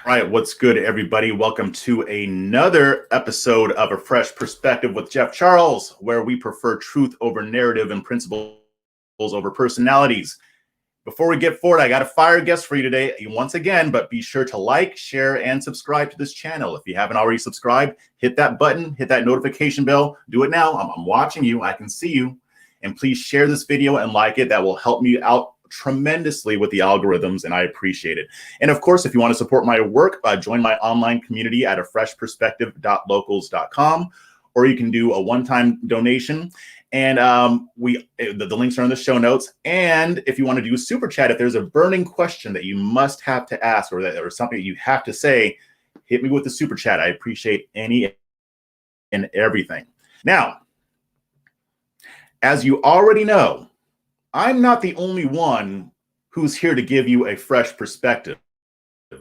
All right, what's good, everybody? Welcome to another episode of A Fresh Perspective with Jeff Charles, where we prefer truth over narrative and principles over personalities. Before we get forward, I got a fire guest for you today once again, but be sure to like, share, and subscribe to this channel. If you haven't already subscribed, hit that button, hit that notification bell. Do it now. I'm watching you. I can see you. And please share this video and like it. That will help me out tremendously with the algorithms, and I appreciate it. And of course, if you want to support my work, join my online community at afreshperspective.locals.com, or you can do a one-time donation. And the links are in the show notes. And if you want to do a super chat, if there's a burning question that you must have to ask, or something that you have to say, hit me with the super chat. I appreciate any and everything. Now, as you already know, I'm not the only one who's here to give you a fresh perspective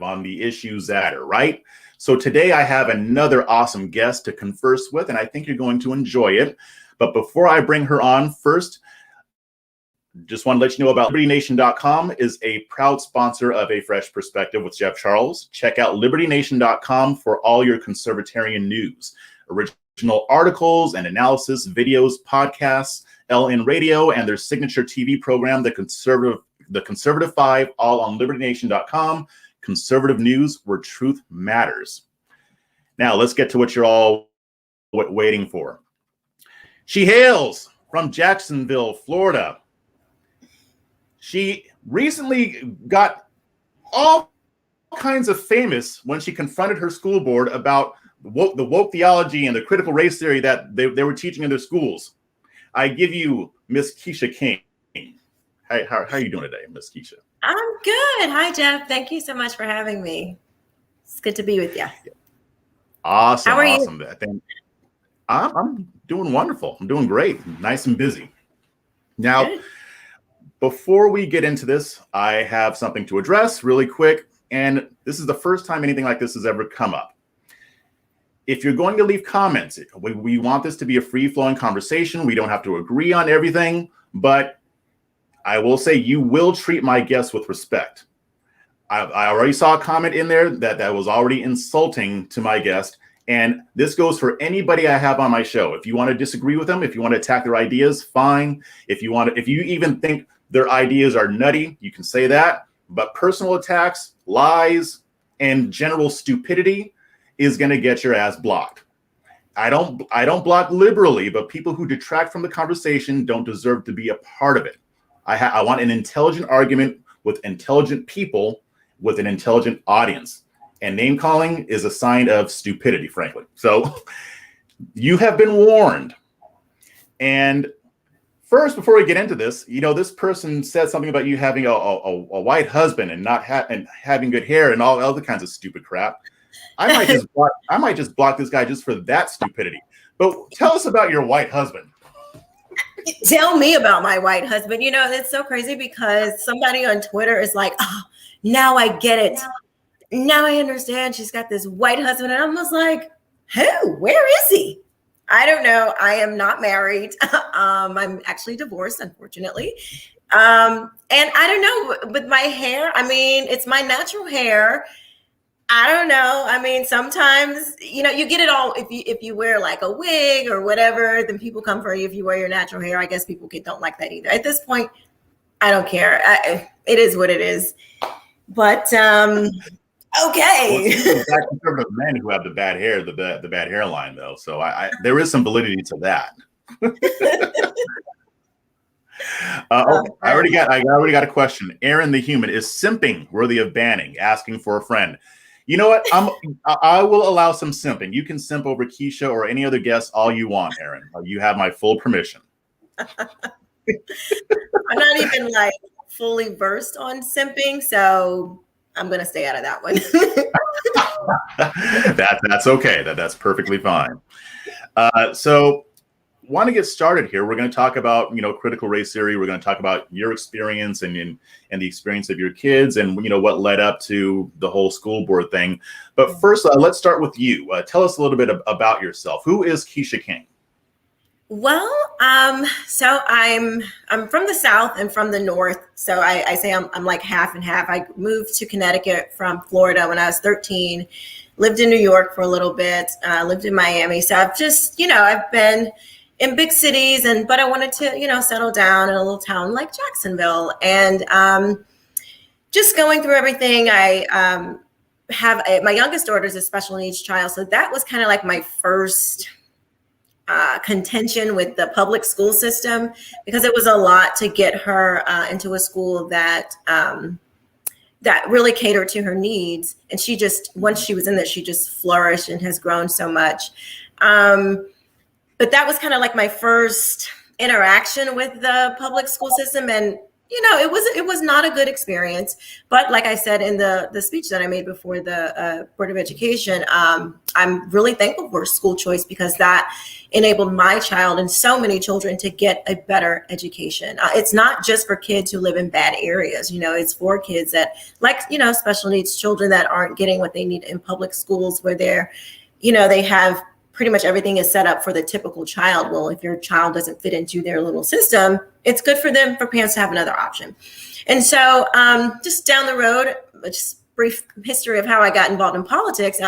on the issues that are right. So today I have another awesome guest to converse with, and I think you're going to enjoy it. But before I bring her on, first, just want to let you know about LibertyNation.com is a proud sponsor of A Fresh Perspective with Jeff Charles. Check out LibertyNation.com for all your conservatarian news, original articles and analysis, videos, podcasts, LN Radio, and their signature TV program, The Conservative Five, all on LibertyNation.com. Conservative news where truth matters. Now, let's get to what you're all waiting for. She hails from Jacksonville, Florida. She recently got all kinds of famous when she confronted her school board about the woke theology and the critical race theory that they were teaching in their schools. I give you Miss Quisha King. How are you doing today, Miss Quisha? I'm good. Hi, Jeff. Thank you so much for having me. It's good to be with you. Awesome. How are awesome. you? I'm doing wonderful. I'm doing great. Nice and busy. Now, Good. Before we get into this, I have something to address really quick. And this is the first time anything like this has ever come up. If you're going to leave comments, we want this to be a free-flowing conversation. We don't have to agree on everything, but I will say you will treat my guests with respect. I already saw a comment in there that was already insulting to my guest, and this goes for anybody I have on my show. If you want to disagree with them, if you want to attack their ideas, fine. If you even think their ideas are nutty, you can say that. But personal attacks, lies, and general stupidity is going to get your ass blocked. I don't block liberally, but people who detract from the conversation don't deserve to be a part of it. I want an intelligent argument with intelligent people with an intelligent audience. And name calling is a sign of stupidity, frankly. So you have been warned. And first, before we get into this, this person said something about you having a white husband and not having good hair and all other kinds of stupid crap. I might just block this guy just for that stupidity. But tell us about your white husband. Tell me about my white husband. It's so crazy because somebody on Twitter is like, oh, now I get it. Now I understand she's got this white husband. And I'm just like, who? Where is he? I don't know. I am not married. I'm actually divorced, unfortunately. And I don't know, with my hair, it's my natural hair. I don't know. Sometimes, you get it all. If you wear like a wig or whatever, then people come for you. If you wear your natural hair, I guess people don't like that either. At this point, I don't care. It is what it is. But okay. Well, conservative men who have the bad hair, the bad hairline, though. So there is some validity to that. Okay. I already got a question. Aaron the Human, is simping worthy of banning? Asking for a friend. You know what? I will allow some simping. You can simp over Quisha or any other guest all you want, Aaron. You have my full permission. I'm not even like fully versed on simping, so I'm gonna stay out of that one. That's okay. That's perfectly fine. So want to get started here. We're going to talk about, critical race theory. We're going to talk about your experience and the experience of your kids and, what led up to the whole school board thing. But first, let's start with you. Tell us a little bit about yourself. Who is Quisha King? Well, so I'm from the South and from the North. So I say I'm like half and half. I moved to Connecticut from Florida when I was 13, lived in New York for a little bit, lived in Miami. So I've just, I've been in big cities but I wanted to, settle down in a little town like Jacksonville. And just going through everything, I my youngest daughter is a special needs child. So that was kind of like my first contention with the public school system, because it was a lot to get her into a school that that really catered to her needs. And she just, once she was in there, she just flourished and has grown so much. But that was kind of like my first interaction with the public school system. And it was not a good experience. But like I said in the speech that I made before the Board of Education, I'm really thankful for school choice, because that enabled my child and so many children to get a better education. It's not just for kids who live in bad areas. It's for kids that, like, special needs children that aren't getting what they need in public schools, where they have pretty much everything is set up for the typical child. Well, if your child doesn't fit into their little system, it's good for them, for parents to have another option. And so just down the road, just brief history of how I got involved in politics.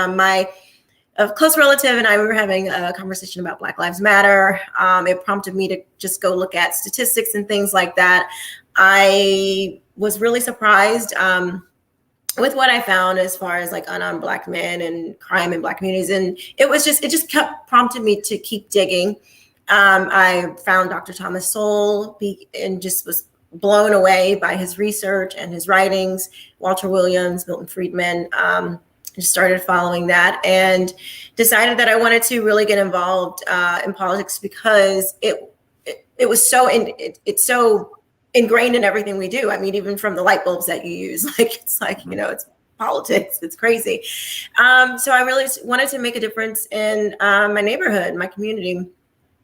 A close relative and I were having a conversation about Black Lives Matter. It prompted me to just go look at statistics and things like that. I was really surprised with what I found as far as like unarmed Black men and crime in Black communities. And it just kept prompting me to keep digging. I found Dr. Thomas Sowell and just was blown away by his research and his writings. Walter Williams, Milton Friedman, just started following that and decided that I wanted to really get involved in politics, because it was so it's so ingrained in everything we do. I mean, even from the light bulbs that you use, it's politics. It's crazy. So I really wanted to make a difference in my neighborhood, my community.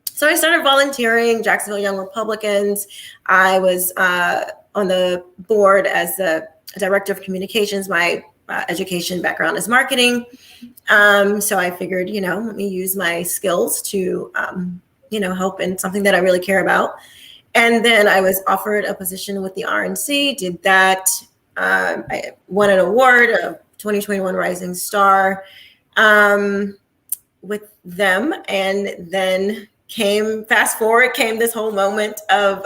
So I started volunteering, Jacksonville Young Republicans. I was on the board as the director of communications. My education background is marketing. So I figured, let me use my skills to, help in something that I really care about. And then I was offered a position with the RNC, did that. I won an award, a 2021 Rising Star with them. And then fast forward, came this whole moment of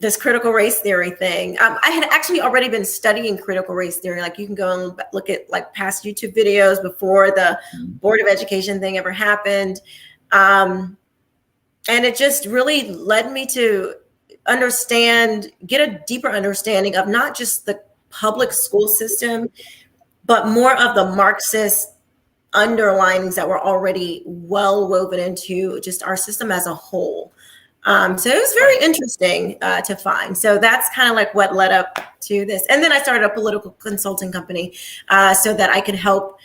this critical race theory thing. I had actually already been studying critical race theory. Like, you can go and look at like past YouTube videos before the Board of Education thing ever happened. And it just really led me to get a deeper understanding of not just the public school system, but more of the Marxist underlinings that were already well woven into just our system as a whole. So it was very interesting to find. So that's kind of like what led up to this. And then I started a political consulting company so that I could help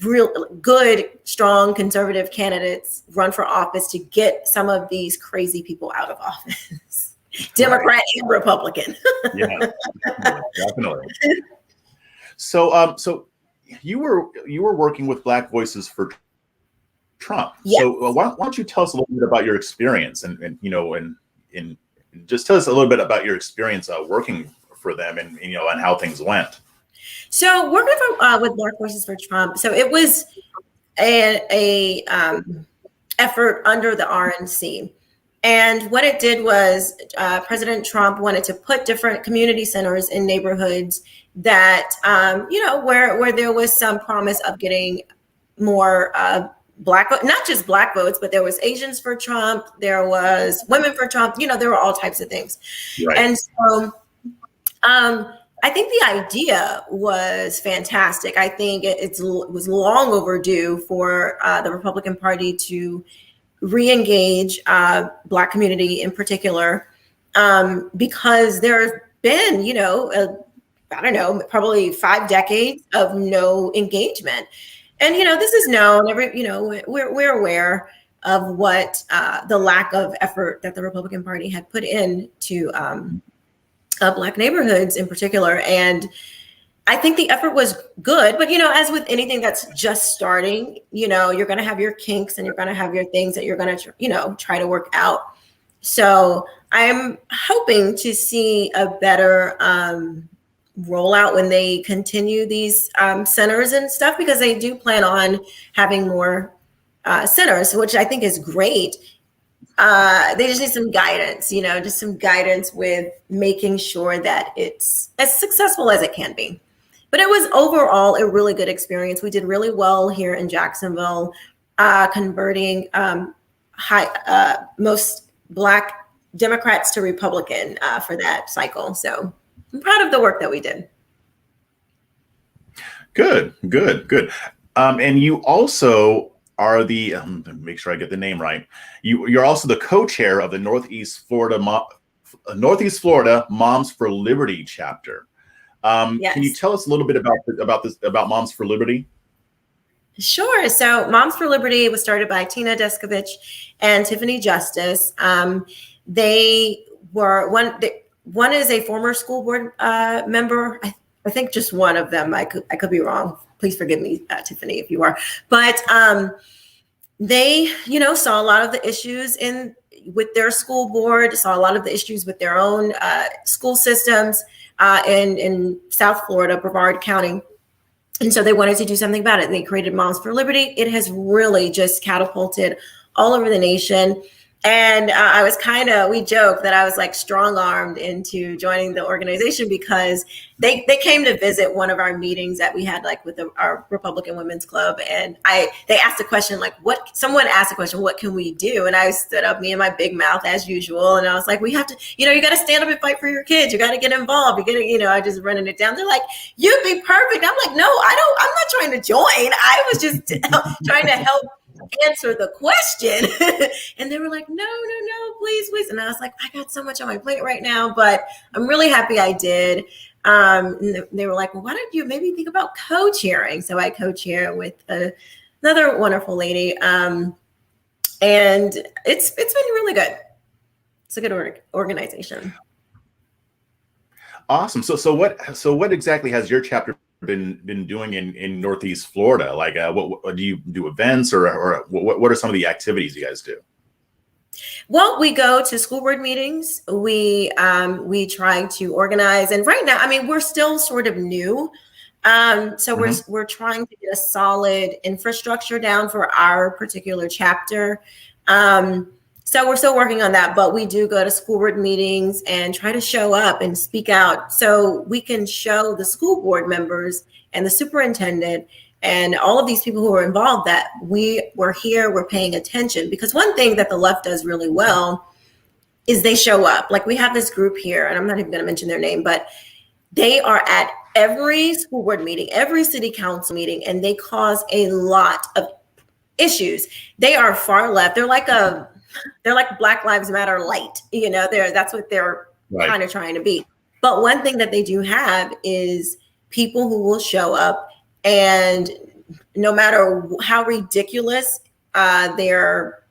real good, strong conservative candidates run for office to get some of these crazy people out of office, Democrat and Republican. Yeah, definitely. So you were working with Black Voices for Trump. Yes. So why don't you tell us a little bit about your experience and just tell us a little bit about your experience working for them and and how things went. So working with Black Voices for Trump, so it was a effort under the RNC. And what it did was President Trump wanted to put different community centers in neighborhoods that, where there was some promise of getting more Black, not just Black votes, but there was Asians for Trump, there was women for Trump, there were all types of things. Right. And so I think the idea was fantastic. I think it was long overdue for the Republican Party to re-engage Black community in particular, because there have been, probably 5 decades of no engagement. And, this is known, we're aware of what the lack of effort that the Republican Party had put into Black neighborhoods in particular. And I think the effort was good, but as with anything that's just starting, you're going to have your kinks and you're going to have your things that you're going to, try to work out. So I'm hoping to see a better rollout when they continue these centers and stuff, because they do plan on having more centers, which I think is great. They just need some guidance, just some guidance with making sure that it's as successful as it can be. But it was overall a really good experience. We did really well here in Jacksonville, converting most Black Democrats to Republican for that cycle. So I'm proud of the work that we did. Good. And you also are the, make sure I get the name right. You're also the co-chair of the Northeast Florida Moms for Liberty chapter. Yes. Can you tell us a little bit about Moms for Liberty? Sure. So Moms for Liberty was started by Tina Descovich and Tiffany Justice. They were one is a former school board member. I think just one of them. I could be wrong. Please forgive me, Tiffany, if you are. But they, saw a lot of the issues with their school board, saw a lot of the issues with their own school systems in South Florida, Brevard County. And so they wanted to do something about it. They created Moms for Liberty. It has really just catapulted all over the nation. And we joked that I was like strong-armed into joining the organization, because they came to visit one of our meetings that we had with our Republican Women's Club. And they asked a question, someone asked a question, what can we do? And I stood up, me and my big mouth as usual. And I was like, we have to, you got to stand up and fight for your kids. You got to get involved. You got to, I just running it down. They're like, you'd be perfect. I'm like, no, I'm not trying to join. I was just trying to help answer the question. And they were like, no, please. And I was like, I got so much on my plate right now, but I'm really happy I did. And they were like, well, why don't you maybe think about co-chairing? So I co-chair with another wonderful lady. And it's been really good. It's a good organization. Awesome. So what exactly has your chapter been doing in Northeast Florida? What do you do, events or what are some of the activities you guys do? Well, we go to school board meetings. We try to organize, and right now, we're still sort of new. So we're trying to get a solid infrastructure down for our particular chapter. So we're still working on that, but we do go to school board meetings and try to show up and speak out so we can show the school board members and the superintendent and all of these people who are involved that we're here, we're paying attention. Because one thing that the left does really well is they show up. We have this group here, and I'm not even going to mention their name, but they are at every school board meeting, every city council meeting, and they cause a lot of issues. They are far left. They're like Black Lives Matter light, that's what they're kind of trying to be. But one thing that they do have is people who will show up, and no matter how ridiculous their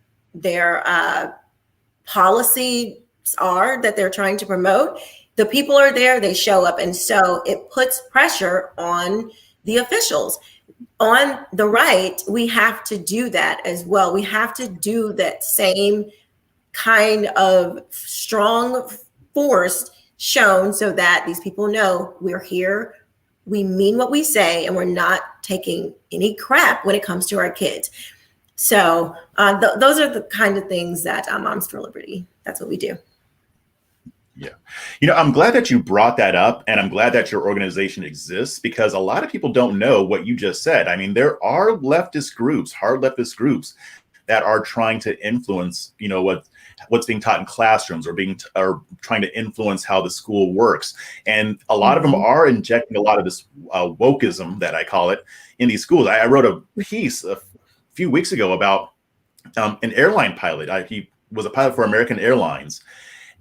policies are that they're trying to promote, the people are there, they show up. And so it puts pressure on the officials. On the right, we have to do that as well. We have to do that same kind of strong force shown so that these people know we're here, we mean what we say, and we're not taking any crap when it comes to our kids. So those are the kind of things that Moms for Liberty, that's what we do. Yeah. I'm glad that you brought that up, and I'm glad that your organization exists, because a lot of people don't know what you just said. There are hard leftist groups that are trying to influence, what's being taught in classrooms, or trying to influence how the school works. And a lot of them are injecting a lot of this wokeism, that I call it, in these schools. I wrote a piece a few weeks ago about an airline pilot. He was a pilot for American Airlines.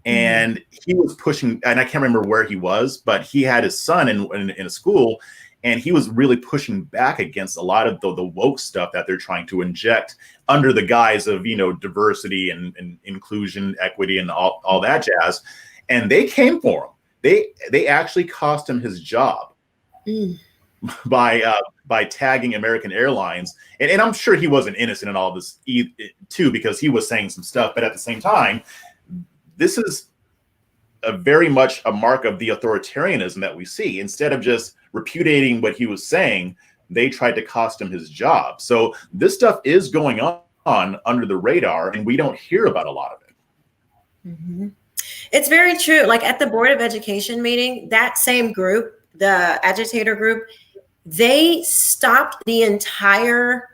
And he was pushing, and I can't remember where he was, but he had his son in a school, and he was really pushing back against a lot of the woke stuff that they're trying to inject under the guise of, diversity and inclusion, equity, and all that jazz. And they came for him. They actually cost him his job. Mm. by tagging American Airlines, and I'm sure he wasn't innocent in all of this too, because he was saying some stuff. But at the same time, this is very much a mark of the authoritarianism that we see. Instead of just repudiating what he was saying, they tried to cost him his job. So this stuff is going on under the radar, and we don't hear about a lot of it. Mm-hmm. It's very true. Like at the Board of Education meeting, that same group, the agitator group, they stopped the entire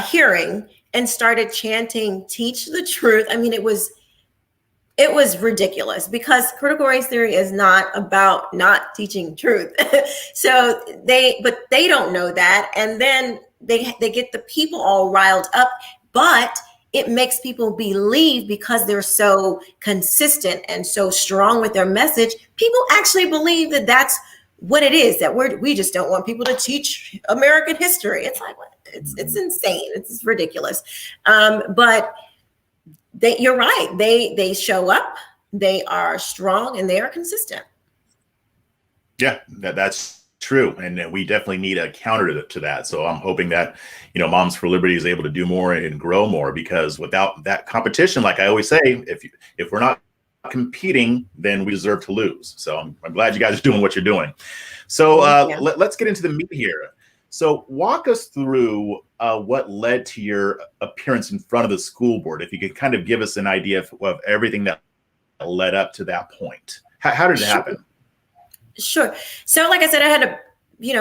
hearing and started chanting, "Teach the truth." I mean, it was ridiculous, because critical race theory is not about not teaching truth. So they don't know that. And then they get the people all riled up, but it makes people believe, because they're so consistent and so strong with their message, people actually believe that that's what it is, that we just don't want people to teach American history. It's like, it's insane. It's ridiculous. But you're right. They show up, they are strong, and they are consistent. Yeah, that's true. And we definitely need a counter to that. So I'm hoping that, Moms for Liberty is able to do more and grow more, because without that competition, like I always say, if we're not competing, then we deserve to lose. So I'm glad you guys are doing what you're doing. So let's get into the meat here. So walk us through what led to your appearance in front of the school board. If you could kind of give us an idea of everything that led up to that point. How did it happen? Sure. So like I said, I had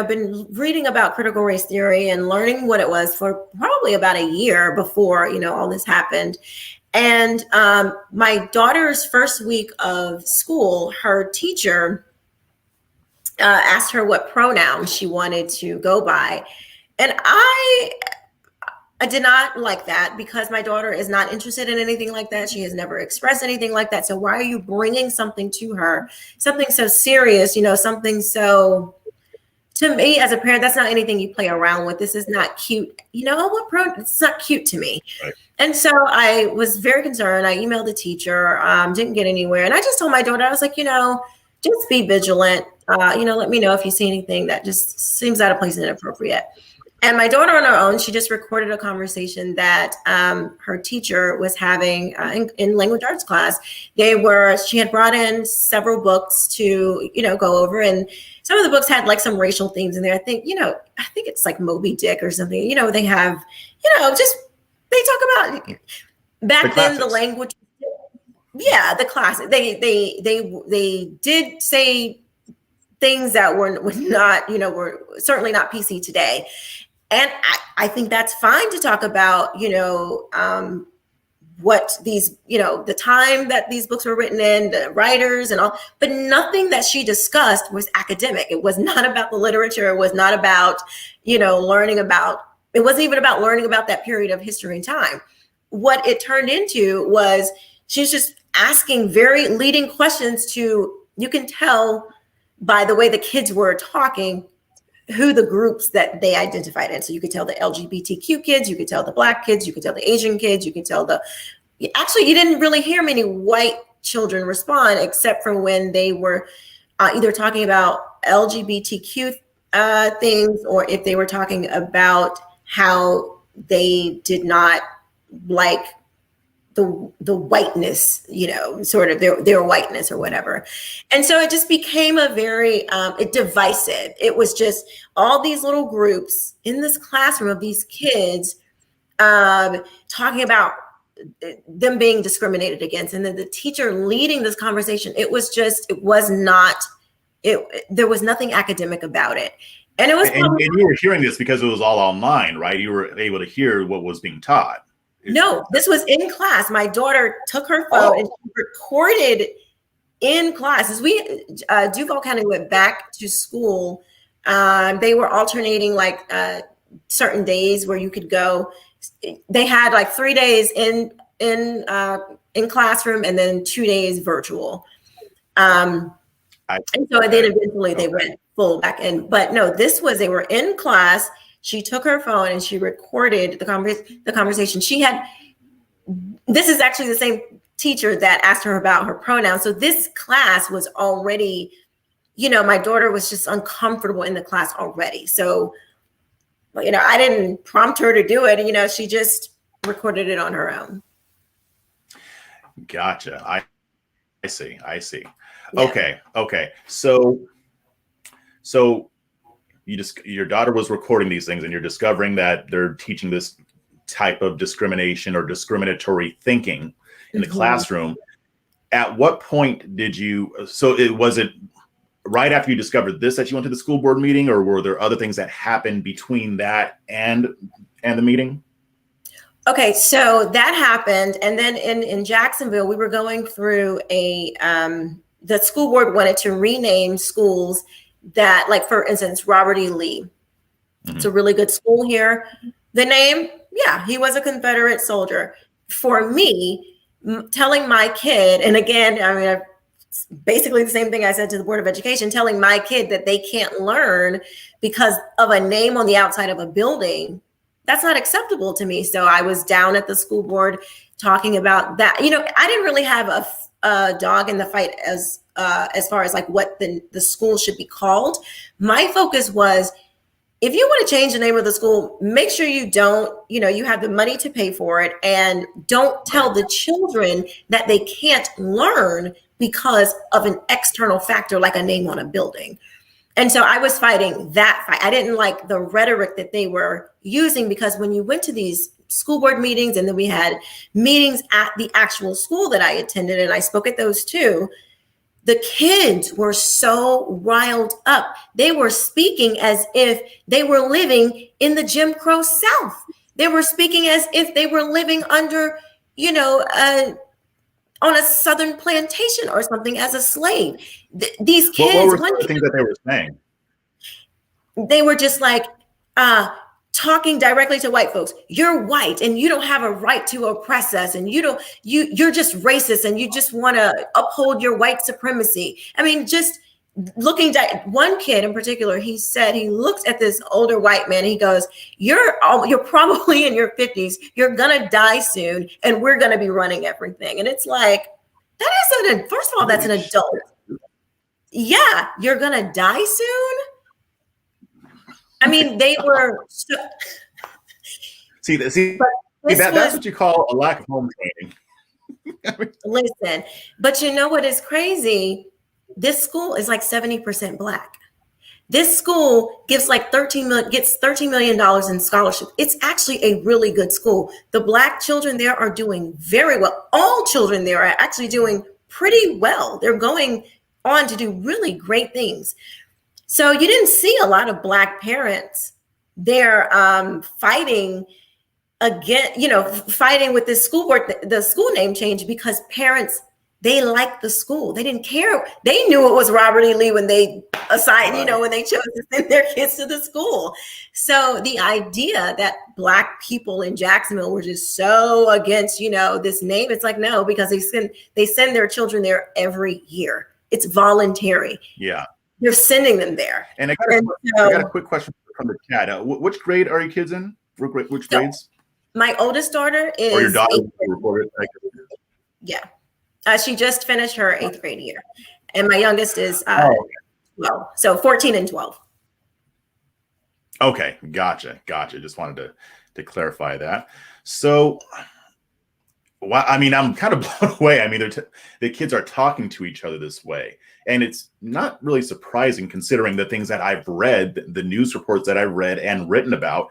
been reading about critical race theory and learning what it was for probably about a year before, all this happened. And my daughter's first week of school, her teacher asked her what pronoun she wanted to go by. And I did not like that, because my daughter is not interested in anything like that. She has never expressed anything like that. So why are you bringing something to her, something so serious, something so, to me as a parent, that's not anything you play around with. This is not cute. It's not cute to me. Right. And so I was very concerned. I emailed the teacher, didn't get anywhere. And I just told my daughter, I was like, just be vigilant. Let me know if you see anything that just seems out of place and inappropriate. And my daughter on her own, she just recorded a conversation that her teacher was having in language arts class. She had brought in several books to, go over, and some of the books had like some racial themes in there. I think it's like Moby Dick or something. They have, they talk about back then the language. Yeah, the classic. They did say things that were not, were certainly not PC today. And I think that's fine to talk about, what these, the time that these books were written in, the writers and all, but nothing that she discussed was academic. It was not about the literature. It was not about, it wasn't even about learning about that period of history and time. What it turned into was she's just asking very leading questions you can tell by the way the kids were talking, who the groups that they identified in. So you could tell the LGBTQ kids, you could tell the Black kids, you could tell the Asian kids, you could tell actually, you didn't really hear many white children respond, except for when they were either talking about LGBTQ things, or if they were talking about how they did not like the whiteness, sort of their whiteness or whatever. And so it just became a very divisive. It was just all these little groups in this classroom of these kids talking about them being discriminated against, and then the teacher leading this conversation. There was nothing academic about it. And it was and you were hearing this because it was all online, right? You were able to hear what was being taught. No, this was in class. My daughter took her phone and she recorded in class. As Duval County went back to school, they were alternating like certain days where you could go. They had like 3 days in classroom and then 2 days virtual. And so then eventually they went full back in. But no, they were in class. She took her phone and she recorded the conversation. This is actually the same teacher that asked her about her pronouns. So this class was already, my daughter was just uncomfortable in the class already. So, I didn't prompt her to do it. She just recorded it on her own. Gotcha. I see. Yeah. Okay. So your daughter was recording these things, and you're discovering that they're teaching this type of discrimination or discriminatory thinking in the classroom. At what point was it right after you discovered this that you went to the school board meeting, or were there other things that happened between that and the meeting? Okay, so that happened, and then in Jacksonville, we were going through the school board wanted to rename schools that, like, for instance, Robert E. Lee. It's a really good school here. The name, yeah, he was a Confederate soldier. For me, telling my kid, and again, it's basically the same thing I said to the Board of Education, telling my kid that they can't learn because of a name on the outside of a building, that's not acceptable to me. So I was down at the school board talking about that. I didn't really have a dog in the fight as far as like what the school should be called. My focus was, if you want to change the name of the school, make sure you don't, you have the money to pay for it, and don't tell the children that they can't learn because of an external factor like a name on a building. And so I was fighting that fight. I didn't like the rhetoric that they were using, because when you went to these school board meetings, and then we had meetings at the actual school that I attended, and I spoke at those too, the kids were so riled up. They were speaking as if they were living in the Jim Crow South. They were speaking as if they were living under, on a Southern plantation or something as a slave. These kids, what were some of the things that they were saying? They were just like, talking directly to white folks. You're white and you don't have a right to oppress us, and you're just racist, and you just want to uphold your white supremacy. I mean, just looking at one kid in particular, he said he looked at this older white man and he goes, you're probably in your 50s, you're gonna die soon, and we're gonna be running everything. And it's like, first of all, that's an adult. Yeah, you're gonna die soon. I mean, they were. That's what you call a lack of home training. Listen, but you know what is crazy? This school is like 70% Black. This school gets $13 million in scholarship. It's actually a really good school. The Black children there are doing very well. All children there are actually doing pretty well. They're going on to do really great things. So you didn't see a lot of Black parents there fighting fighting with this school board, the school name change, because parents, they liked the school. They didn't care. They knew it was Robert E. Lee when they assigned, when they chose to send their kids to the school. So the idea that Black people in Jacksonville were just so against, this name, it's like, no, because they send their children there every year. It's voluntary. Yeah. You're sending them there. And I got a quick question from the chat. Which grade are your kids in? Which grades? My oldest daughter is. Or your daughter reported? Yeah. She just finished her 8th grade year. And my youngest is 12. So 14 and 12. Okay. Gotcha. Just wanted to clarify that. So, I'm kind of blown away. I mean, the kids are talking to each other this way. And it's not really surprising, considering the things that I've read, the news reports that I've read and written about.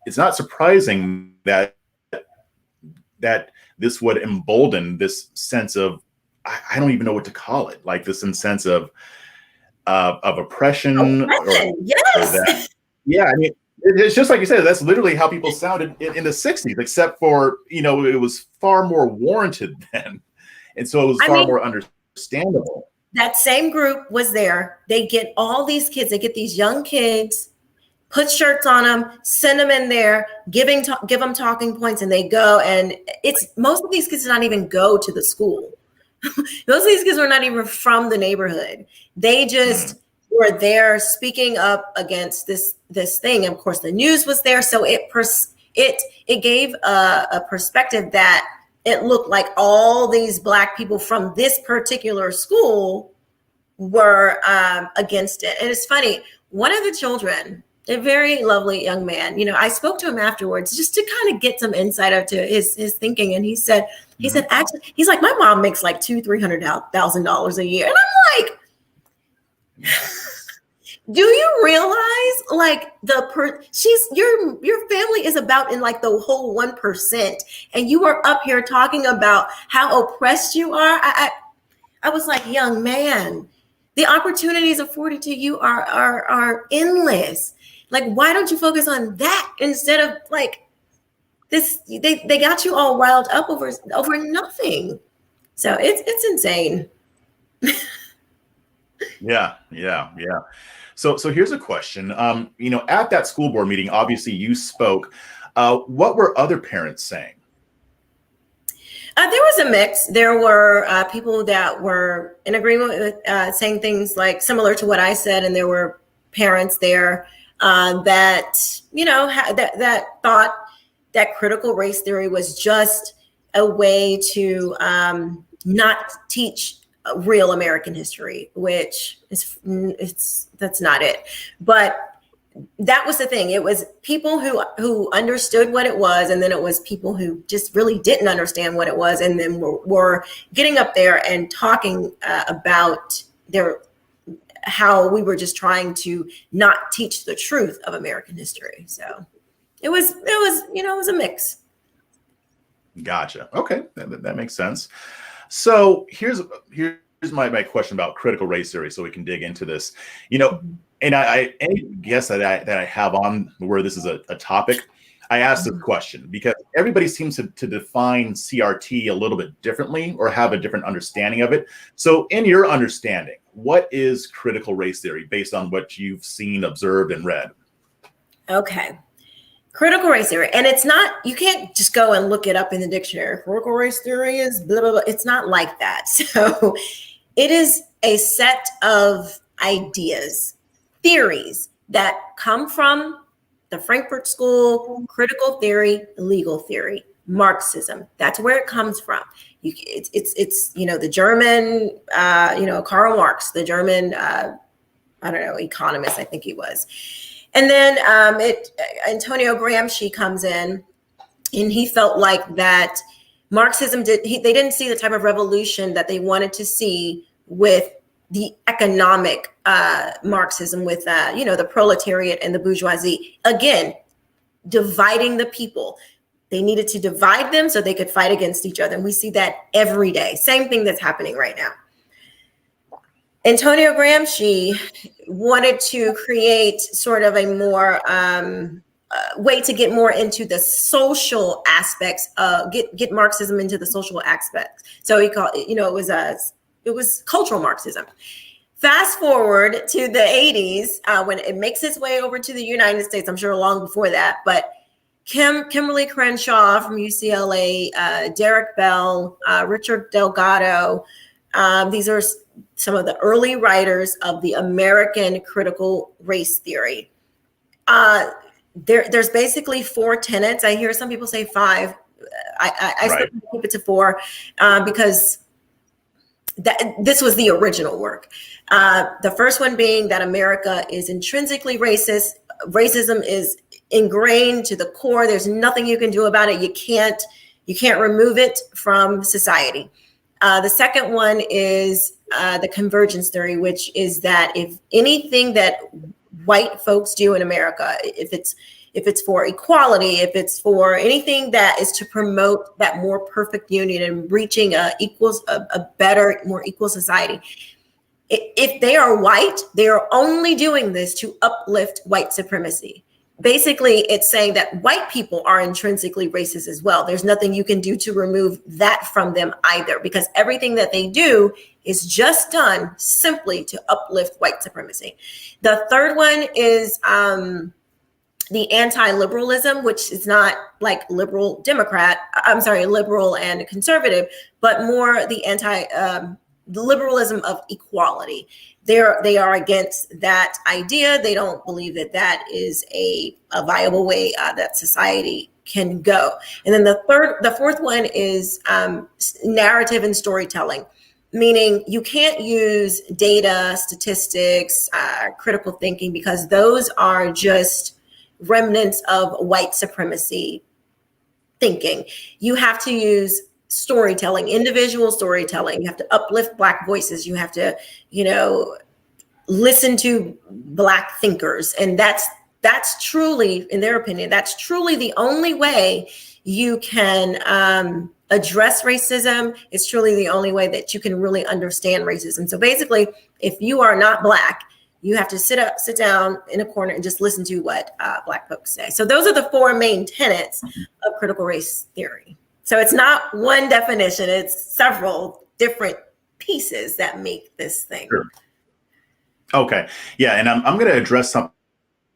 It's not surprising that this would embolden this sense of, I don't even know what to call it, like this sense of oppression. Yes. Yeah, I mean, it's just like you said, that's literally how people sounded in the 60s, except for, it was far more warranted then. And so it was far more understandable. That same group was there. They get all these kids, they get these young kids, put shirts on them, send them in there, give them talking points, and they go. And most of these kids did not even go to the school. Most of these kids were not even from the neighborhood. They just were there speaking up against this thing. And of course, the news was there, so it gave a perspective that it looked like all these Black people from this particular school were against it. And it's funny, one of the children, a very lovely young man, I spoke to him afterwards just to kind of get some insight into his thinking. And he said, actually, he's like, my mom makes like $200,000-$300,000 a year. And I'm like, do you realize like your family is about in like the whole 1%, and you are up here talking about how oppressed you are? I was like, young man, the opportunities afforded to you are endless. Like, why don't you focus on that instead of like this? They got you all riled up over nothing. So it's insane. Yeah. So here's a question. At that school board meeting, obviously you spoke. What were other parents saying? There was a mix. There were people that were in agreement with saying things like similar to what I said, and there were parents there that that thought that critical race theory was just a way to not teach real American history, which that's not it. But that was the thing. It was people who understood what it was, and then it was people who just really didn't understand what it was, and then were getting up there and talking about how we were just trying to not teach the truth of American history. So it was a mix. Gotcha. Okay, that makes sense. So here's my question about critical race theory, so we can dig into this. And any guess that I have on where this is a topic, I asked this question because everybody seems to define CRT a little bit differently or have a different understanding of it. So in your understanding, what is critical race theory based on what you've seen, observed, and read? Okay. Critical race theory. And it's not, you can't just go and look it up in the dictionary. Critical race theory is blah, blah, blah. It's not like that. So it is a set of ideas, theories that come from the Frankfurt School, critical theory, legal theory, Marxism. That's where it comes from. It's the German, Karl Marx, the German, economist, I think he was. And then Antonio Gramsci comes in, and he felt like that Marxism they didn't see the type of revolution that they wanted to see with the economic Marxism, with the proletariat and the bourgeoisie. Again, dividing the people. They needed to divide them so they could fight against each other. And we see that every day. Same thing that's happening right now. Antonio Gramsci wanted to create sort of a more way to get more into the social aspects, get Marxism into the social aspects. So he called it was cultural Marxism. Fast forward to the 80s when it makes its way over to the United States. I'm sure long before that, but Kimberly Crenshaw from UCLA, Derek Bell, Richard Delgado. These are some of the early writers of the American critical race theory. There's basically 4 tenets. I hear some people say 5. I still keep it to 4 because this was the original work. The first one being that America is intrinsically racist. Racism is ingrained to the core. There's nothing you can do about it. You can't remove it from society. The second one is the convergence theory, which is that if anything that white folks do in America, if it's for equality, if it's for anything that is to promote that more perfect union and reaching a better, more equal society, if they are white, they are only doing this to uplift white supremacy. Basically, it's saying that white people are intrinsically racist as well. There's nothing you can do to remove that from them either, because everything that they do is just done simply to uplift white supremacy. The third one is the anti-liberalism, which is not like liberal and conservative, but more the liberalism of equality. They are against that idea. They don't believe that is a viable way that society can go. And then the fourth one is narrative and storytelling. meaning you can't use data, statistics, critical thinking, because those are just remnants of white supremacy thinking. You have to use storytelling, individual storytelling. You have to uplift Black voices. You have to, listen to Black thinkers. And that's truly, in their opinion, that's truly the only way you can address racism. It's truly the only way that you can really understand racism. So basically, if you are not Black, you have to sit down in a corner and just listen to what Black folks say. So those are the four main tenets of critical race theory. So it's not one definition, it's several different pieces that make this thing. Sure. Okay. Yeah. And I'm going to address something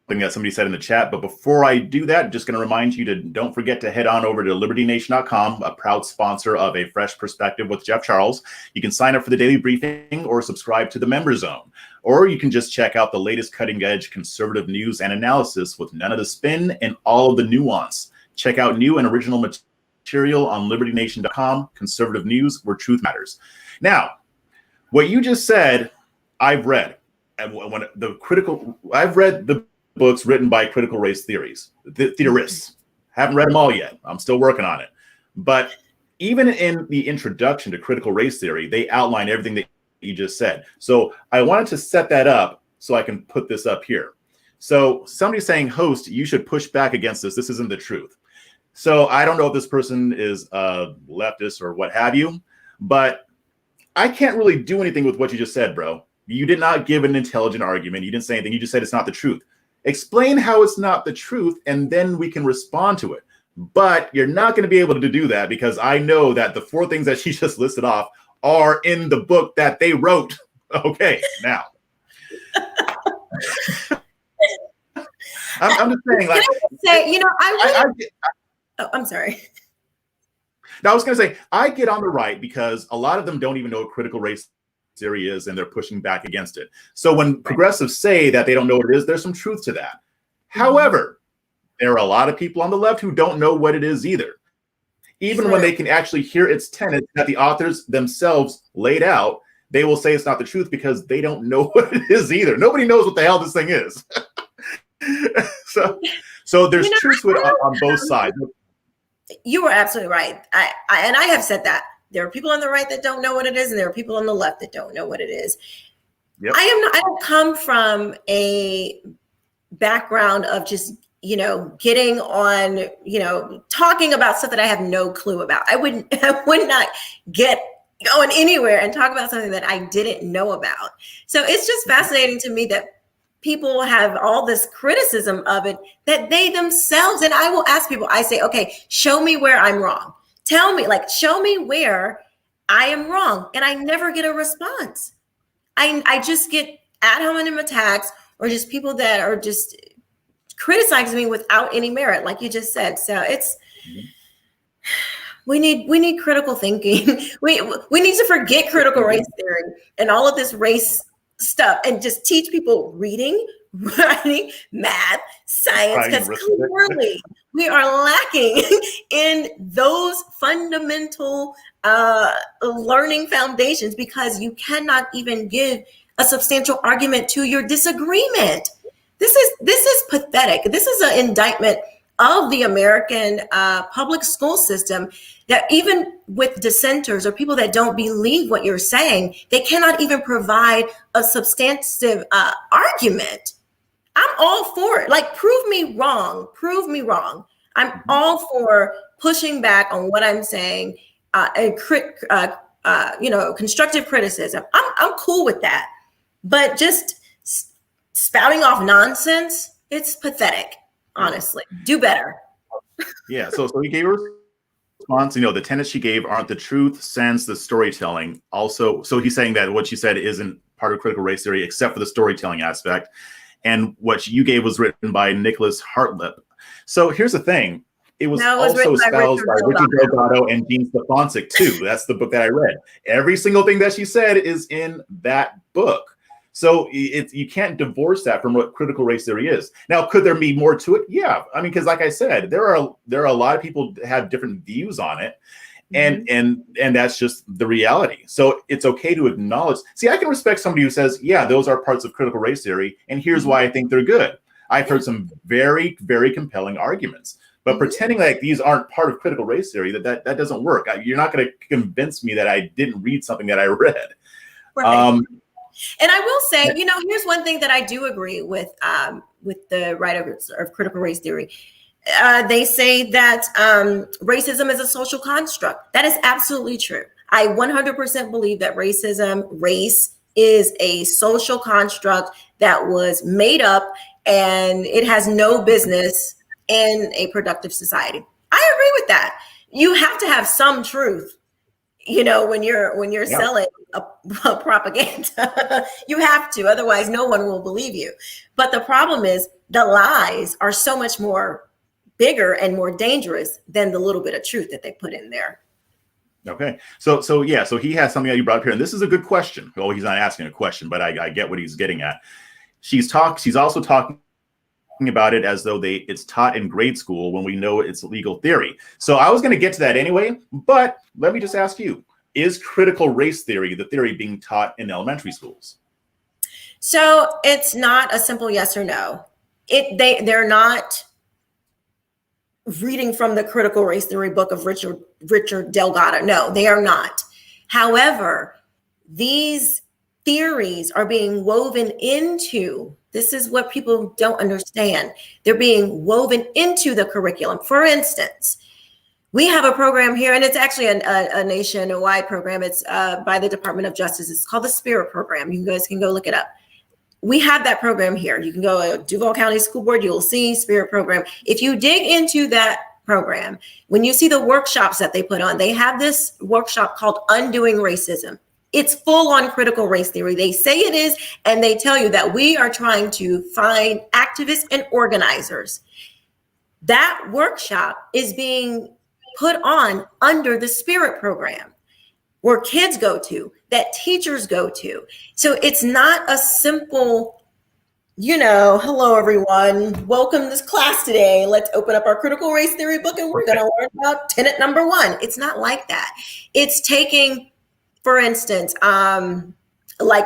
that somebody said in the chat. But before I do that, just going to remind you to don't forget to head on over to libertynation.com, a proud sponsor of A Fresh Perspective with Jeff Charles. You can sign up for the daily briefing or subscribe to the member zone. Or you can just check out the latest cutting edge conservative news and analysis with none of the spin and all of the nuance. Check out new and original material on libertynation.com, conservative news where truth matters. Now, what you just said, I've read. And I've read the books written by critical race theorists. Haven't read them all yet. I'm still working on it. But even in the introduction to critical race theory, they outline everything that you just said. So I wanted to set that up so I can put this up here. So somebody's saying, host, you should push back against this. This isn't the truth. So I don't know if this person is a leftist or what have you, but I can't really do anything with what you just said, bro. You did not give an intelligent argument. You didn't say anything. You just said it's not the truth. Explain how it's not the truth, and then we can respond to it. But you're not going to be able to do that because I know that the four things that she just listed off are in the book that they wrote. Okay, now. I'm just saying, like, I'm sorry. Now, I was going to say, I get on the right because a lot of them don't even know what critical race theory is, and they're pushing back against it. So when progressives say that they don't know what it is, there's some truth to that. However, there are a lot of people on the left who don't know what it is either. Even when they can actually hear its tenets that the authors themselves laid out, they will say it's not the truth because they don't know what it is either. Nobody knows what the hell this thing is. So there's truth to it on both sides. You were absolutely right. I have said that. There are people on the right that don't know what it is, and there are people on the left that don't know what it is. Yep. I don't come from a background of just, getting on, talking about stuff that I have no clue about. I would not get going anywhere and talk about something that I didn't know about. So it's just fascinating to me that people have all this criticism of it that they themselves, and I will ask people, I say, okay, show me where I'm wrong. Tell me, show me where I am wrong. And I never get a response. I just get ad hominem attacks or just people that are just criticizing me without any merit, like you just said. So we need critical thinking. We need to forget critical race theory and all of this race stuff and just teach people reading, writing, math, science, because clearly we are lacking in those fundamental learning foundations, because you cannot even give a substantial argument to your disagreement. This is pathetic. This is an indictment of the American public school system, that even with dissenters or people that don't believe what you're saying, they cannot even provide a substantive argument. I'm all for it. Prove me wrong. Prove me wrong. I'm all for pushing back on what I'm saying, and constructive criticism. I'm cool with that. But just spouting off nonsense, it's pathetic. Honestly, do better. Yeah. So he gave a response. The tenets she gave aren't the truth, sense, the storytelling. Also, so he's saying that what she said isn't part of critical race theory, except for the storytelling aspect. And what you gave was written by Nicholas Hartlip. So here's the thing. It was also espoused by Ricky Delgado and Dean Stefancic too. That's the book that I read. Every single thing that she said is in that book. So you can't divorce that from what critical race theory is. Now, could there be more to it? Yeah. I mean, because like I said, there are a lot of people that have different views on it. And that's just the reality. So it's okay to acknowledge. See, I can respect somebody who says, yeah, those are parts of critical race theory, and here's why I think they're good. I've heard some very, very compelling arguments, but pretending like these aren't part of critical race theory, that doesn't work. You're not going to convince me that I didn't read something that I read. Right. And I will say, here's one thing that I do agree with the writers of critical race theory. They say that racism is a social construct. That is absolutely true. I 100% believe that race is a social construct that was made up, and it has no business in a productive society. I agree with that. You have to have some truth, when you're selling a propaganda. You have to, otherwise no one will believe you. But the problem is the lies are so much more bigger and more dangerous than the little bit of truth that they put in there. Okay. So he has something that you brought up here, and this is a good question. Well, he's not asking a question, but I get what he's getting at. She's also talking about it as though it's taught in grade school when we know it's legal theory. So I was going to get to that anyway, but let me just ask you, is critical race theory the theory being taught in elementary schools? So it's not a simple yes or no. They're not reading from the critical race theory book of Richard Delgado. No, they are not. However, these theories are being woven into, this is what people don't understand. They're being woven into the curriculum. For instance, we have a program here, and it's actually a nationwide program. It's by the Department of Justice. It's called the Spirit Program. You guys can go look it up. We have that program here. You can go to Duval County School Board. You'll see Spirit Program. If you dig into that program, when you see the workshops that they put on, they have this workshop called Undoing Racism. It's full on critical race theory. They say it is, and they tell you that we are trying to find activists and organizers. That workshop is being put on under the Spirit Program, where kids go to, that teachers go to. So it's not a simple, hello everyone, welcome to this class today. Let's open up our critical race theory book and we're going to learn about tenet number 1. It's not like that. It's taking, for instance, like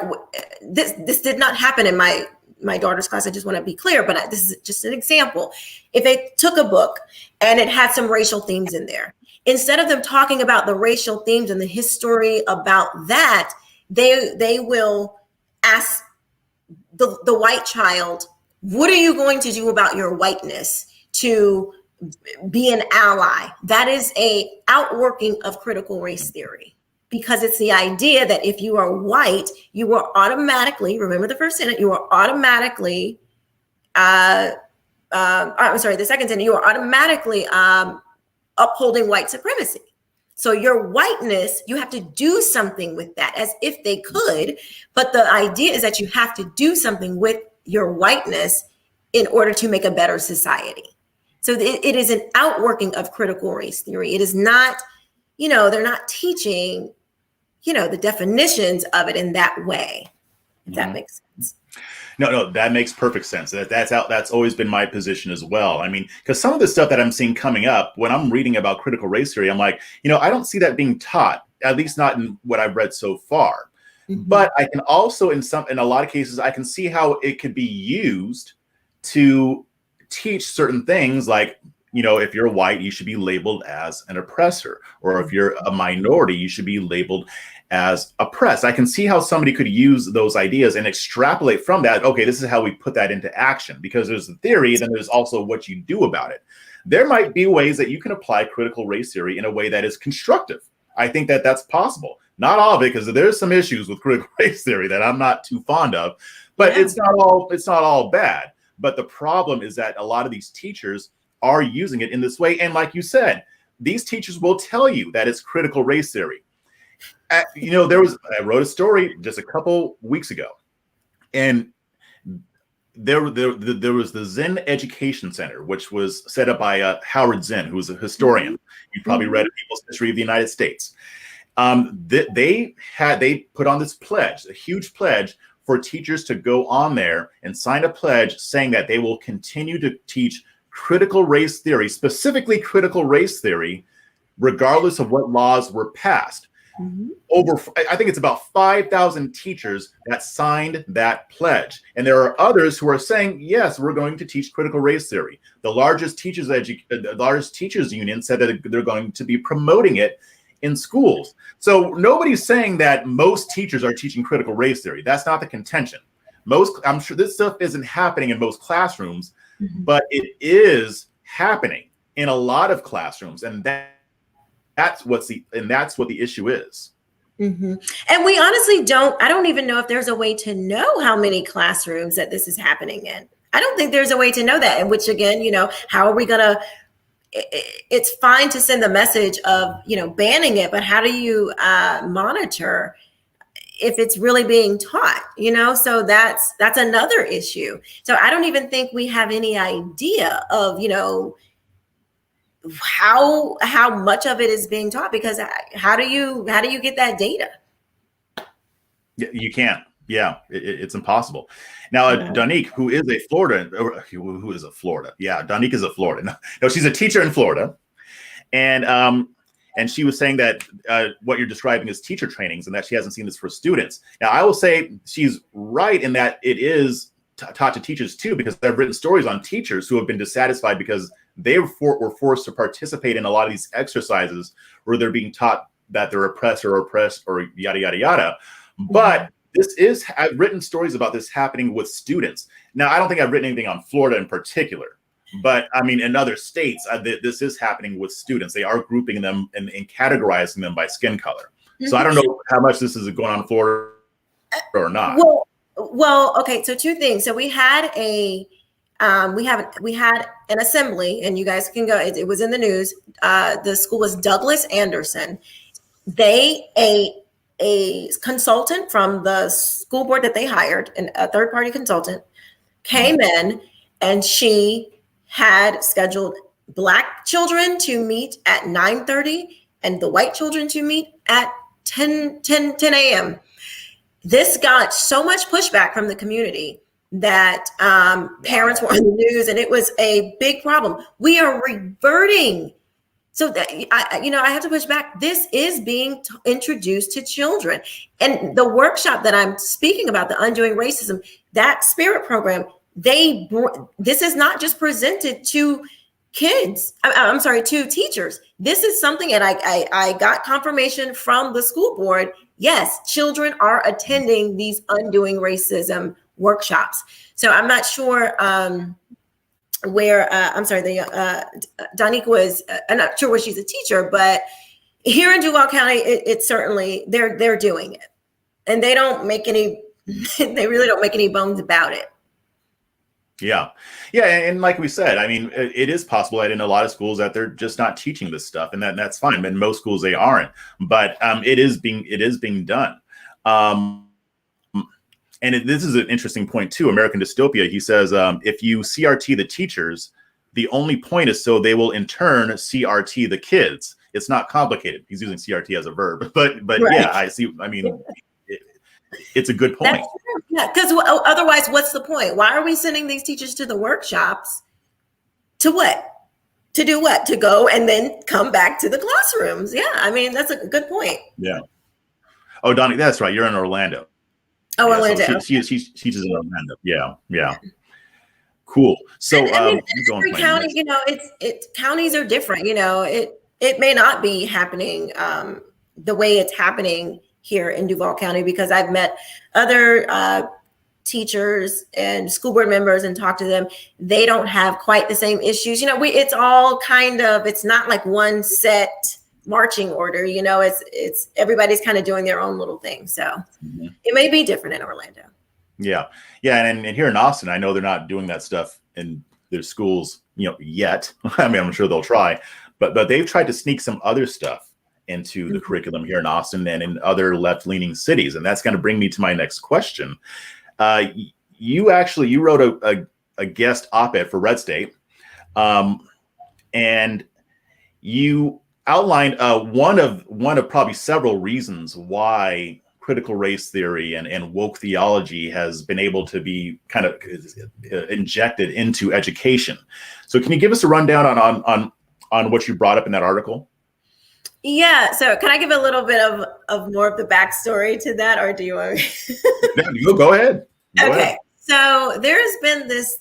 this did not happen in my daughter's class. I just want to be clear, but this is just an example. If they took a book and it had some racial themes in there, instead of them talking about the racial themes and the history about that, they will ask the white child, what are you going to do about your whiteness to be an ally? That is a outworking of critical race theory, because it's the idea that if you are white, you are automatically, remember the first sentence, you are automatically, the second sentence, you are automatically upholding white supremacy. So your whiteness, you have to do something with that, as if they could. But the idea is that you have to do something with your whiteness in order to make a better society. So it is an outworking of critical race theory. It is not, they're not teaching, the definitions of it in that way, if that makes sense. No, that makes perfect sense. That's always been my position as well. I mean, because some of the stuff that I'm seeing coming up when I'm reading about critical race theory, I'm like, I don't see that being taught, at least not in what I've read so far. But I can also, in a lot of cases, I can see how it could be used to teach certain things like, if you're white, you should be labeled as an oppressor, or if you're a minority, you should be labeled as oppressed. I can see how somebody could use those ideas and extrapolate from that. Okay, this is how we put that into action, because there's the theory, then there's also what you do about it. There might be ways that you can apply critical race theory in a way that is constructive. I think that that's possible. Not all of it, because there's some issues with critical race theory that I'm not too fond of, but it's not all bad. But the problem is that a lot of these teachers are using it in this way. And like you said, these teachers will tell you that it's critical race theory. I wrote a story just a couple weeks ago, and there was the Zen Education Center, which was set up by Howard Zinn, who's a historian. You probably read People's History of the United States. They put on this pledge, a huge pledge, for teachers to go on there and sign a pledge saying that they will continue to teach critical race theory, specifically critical race theory, regardless of what laws were passed. I think it's about 5,000 teachers that signed that pledge. And there are others who are saying, yes, we're going to teach critical race theory. The largest teachers union said that they're going to be promoting it in schools. So nobody's saying that most teachers are teaching critical race theory. That's not the contention. I'm sure this stuff isn't happening in most classrooms, but it is happening in a lot of classrooms. And that's what the issue is. And we honestly I don't even know if there's a way to know how many classrooms that this is happening in. I don't think there's a way to know that. And which again, how are we gonna, it's fine to send the message of, banning it, but how do you monitor if it's really being taught, so that's another issue. So I don't even think we have any idea of, how much of it is being taught, because how do you get that data? You can't. Yeah, it's impossible. Now, Donique, who is a Florida? Yeah, Donique is a Florida. No, she's a teacher in Florida, and she was saying that what you're describing is teacher trainings, and that she hasn't seen this for students. Now, I will say she's right in that it is taught to teachers too, because I've written stories on teachers who have been dissatisfied because they were forced to participate in a lot of these exercises where they're being taught that they're oppressed or yada, yada, yada. But I've written stories about this happening with students. Now, I don't think I've written anything on Florida in particular, but I mean, in other states, this is happening with students. They are grouping them and categorizing them by skin color. So I don't know how much this is going on in Florida or not. Well, okay. So two things. So we had we had an assembly, and you guys can go. It was in the news. The school was Douglas Anderson. A consultant from the school board that they hired, a third-party consultant, came in, and she had scheduled Black children to meet at 9:30 and the white children to meet at 10 a.m. This got so much pushback from the community that parents were on the news, and it was a big problem. We are reverting. So that I have to push back. This is being introduced to children, and the workshop that I'm speaking about, the Undoing Racism, that Spirit program, this is not just presented to kids. I'm sorry, to teachers. This is something, and I got confirmation from the school board. Yes, children are attending these Undoing Racism workshops. So I'm not sure. Where Donique was, I'm not sure where she's a teacher, but here in Duval County, it's certainly they're doing it, and they really don't make any bones about it. Yeah, and like we said, I mean, it is possible that in a lot of schools that they're just not teaching this stuff, and that's fine. In most schools they aren't, but it is being done. And this is an interesting point too. American Dystopia, he says, if you CRT the teachers, the only point is so they will in turn CRT the kids. It's not complicated. He's using CRT as a verb, but right. Yeah, I see. I mean, it's a good point. Yeah, because otherwise, what's the point? Why are we sending these teachers to the workshops? To what? To do what? To go and then come back to the classrooms. Yeah, I mean, that's a good point. Yeah. Oh, Donnie, that's right. You're in Orlando. Oh, yeah, Orlando. So she teaches in Orlando. Yeah. Cool. So, every county, counties are different. It may not be happening the way it's happening here in Duval County, because I've met other teachers and school board members and talked to them. They don't have quite the same issues. It's all it's not like one set marching order. It's everybody's kind of doing their own little thing. So It may be different in Orlando. Yeah. And here in Austin, I know they're not doing that stuff in their schools, yet. I mean, I'm sure they'll try, but they've tried to sneak some other stuff into the curriculum here in Austin and in other left-leaning cities. And that's going to bring me to my next question. You wrote a guest op-ed for Red State, and you outlined one of probably several reasons why critical race theory and woke theology has been able to be kind of injected into education. So can you give us a rundown on what you brought up in that article? Yeah. So can I give a little bit of more of the backstory to that, or do you want me? No, you go ahead. Go ahead. Okay. So there's been this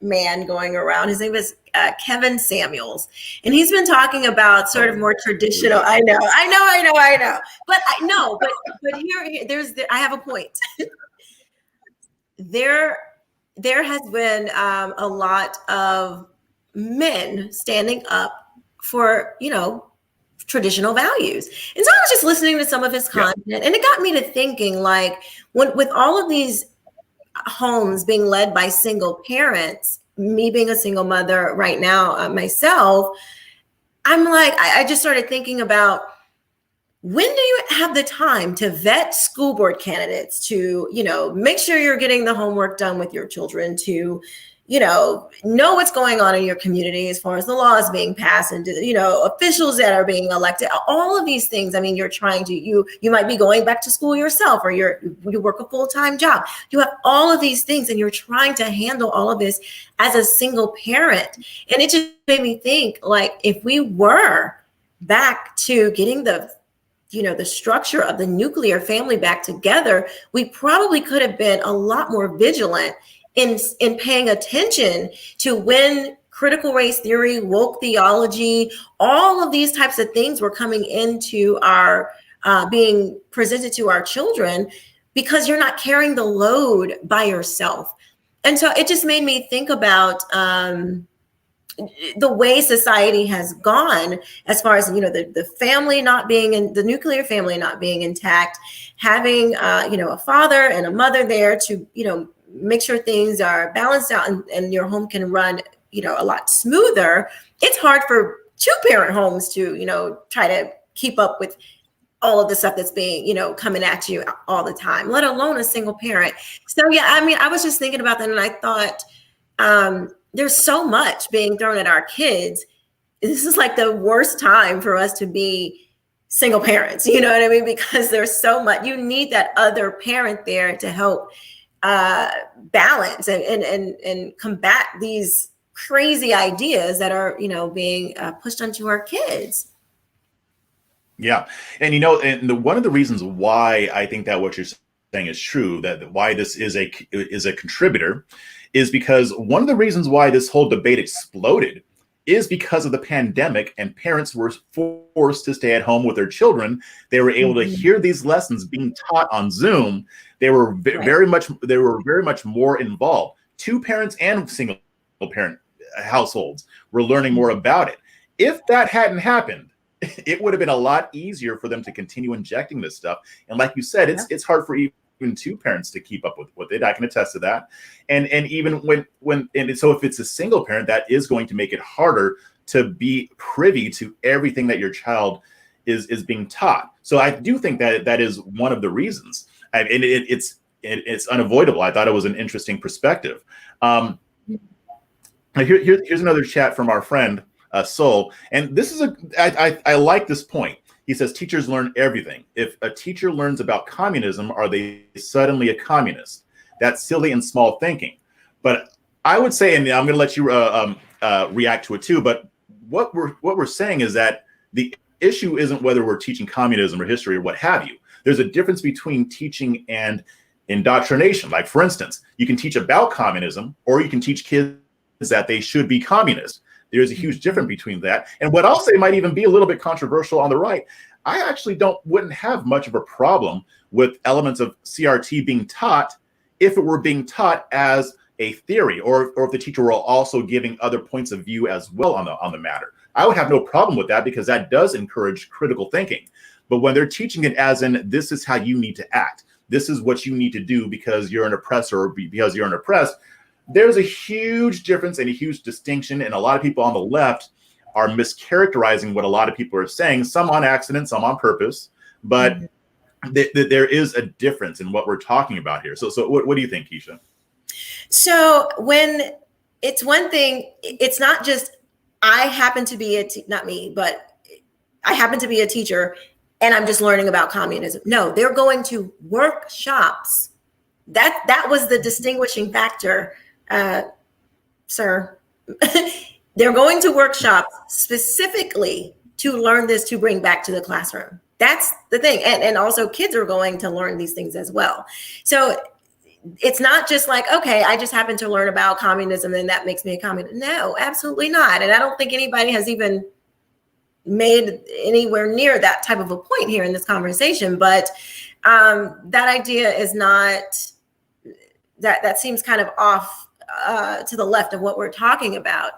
man going around. His name is Kevin Samuels, and he's been talking about sort of Oh, more traditional. I know. But I know. But I have a point. there there has been a lot of men standing up for traditional values. And so I was just listening to some of his yeah. content, and it got me to thinking, like, with all of these homes being led by single parents, me being a single mother right now myself, I'm like, I just started thinking about, when do you have the time to vet school board candidates, to make sure you're getting the homework done with your children, to know what's going on in your community as far as the laws being passed, and officials that are being elected, all of these things. I mean, you're trying to you might be going back to school yourself, or you work a full-time job. You have all of these things, and you're trying to handle all of this as a single parent. And it just made me think, like, if we were back to getting the structure of the nuclear family back together, we probably could have been a lot more vigilant in paying attention to when critical race theory, woke theology, all of these types of things were coming into our being presented to our children, because you're not carrying the load by yourself. And so it just made me think about the way society has gone, as far as the family not being in the nuclear family not being intact, having a father and a mother there to make sure things are balanced out, and your home can run a lot smoother. It's hard for two-parent homes to try to keep up with all of the stuff that's being coming at you all the time, let alone a single parent. So yeah, I mean, I was just thinking about that, and I thought, there's so much being thrown at our kids. This is like the worst time for us to be single parents. You know what I mean? Because there's so much. You need that other parent there to help balance and combat these crazy ideas that are being pushed onto our kids. Yeah. And one of the reasons why I think that what you're saying is true, that why this is a contributor, is because one of the reasons why this whole debate exploded is because of the pandemic, and parents were forced to stay at home with their children. They were able to hear these lessons being taught on Zoom. They were very much more involved. Two parents and single parent households were learning more about it. If that hadn't happened, it would have been a lot easier for them to continue injecting this stuff. And like you said, it's hard for even two parents to keep up with it. I can attest to that. And even so if it's a single parent, that is going to make it harder to be privy to everything that your child is being taught. So I do think that is one of the reasons. And it's unavoidable. I thought it was an interesting perspective. Here's another chat from our friend Soul, and this is I like this point. He says teachers learn everything. If a teacher learns about communism, are they suddenly a communist? That's silly and small thinking. But I would say, and I'm going to let you react to it too. But what we're saying is that the issue isn't whether we're teaching communism or history or what have you. There's a difference between teaching and indoctrination. Like, for instance, you can teach about communism, or you can teach kids that they should be communist. There's a huge difference between that. And what I'll say might even be a little bit controversial on the right. I actually wouldn't have much of a problem with elements of CRT being taught if it were being taught as a theory, or if the teacher were also giving other points of view as well on the matter. I would have no problem with that, because that does encourage critical thinking. But when they're teaching it as in, this is how you need to act, this is what you need to do because you're an oppressor, or because you're an oppressed, there's a huge difference and a huge distinction. And a lot of people on the left are mischaracterizing what a lot of people are saying, some on accident, some on purpose. But there is a difference in what we're talking about here. So what do you think, Quisha? So when it's one thing, it's not just, I happen to be not me, but I happen to be a teacher and I'm just learning about communism. No, they're going to workshops. That was the distinguishing factor, sir. They're going to workshops specifically to learn this to bring back to the classroom. That's the thing. And also kids are going to learn these things as well. So it's not just like, okay, I just happen to learn about communism and that makes me a communist. No, absolutely not. And I don't think anybody has even made anywhere near that type of a point here in this conversation. But that idea is not, that seems kind of off to the left of what we're talking about.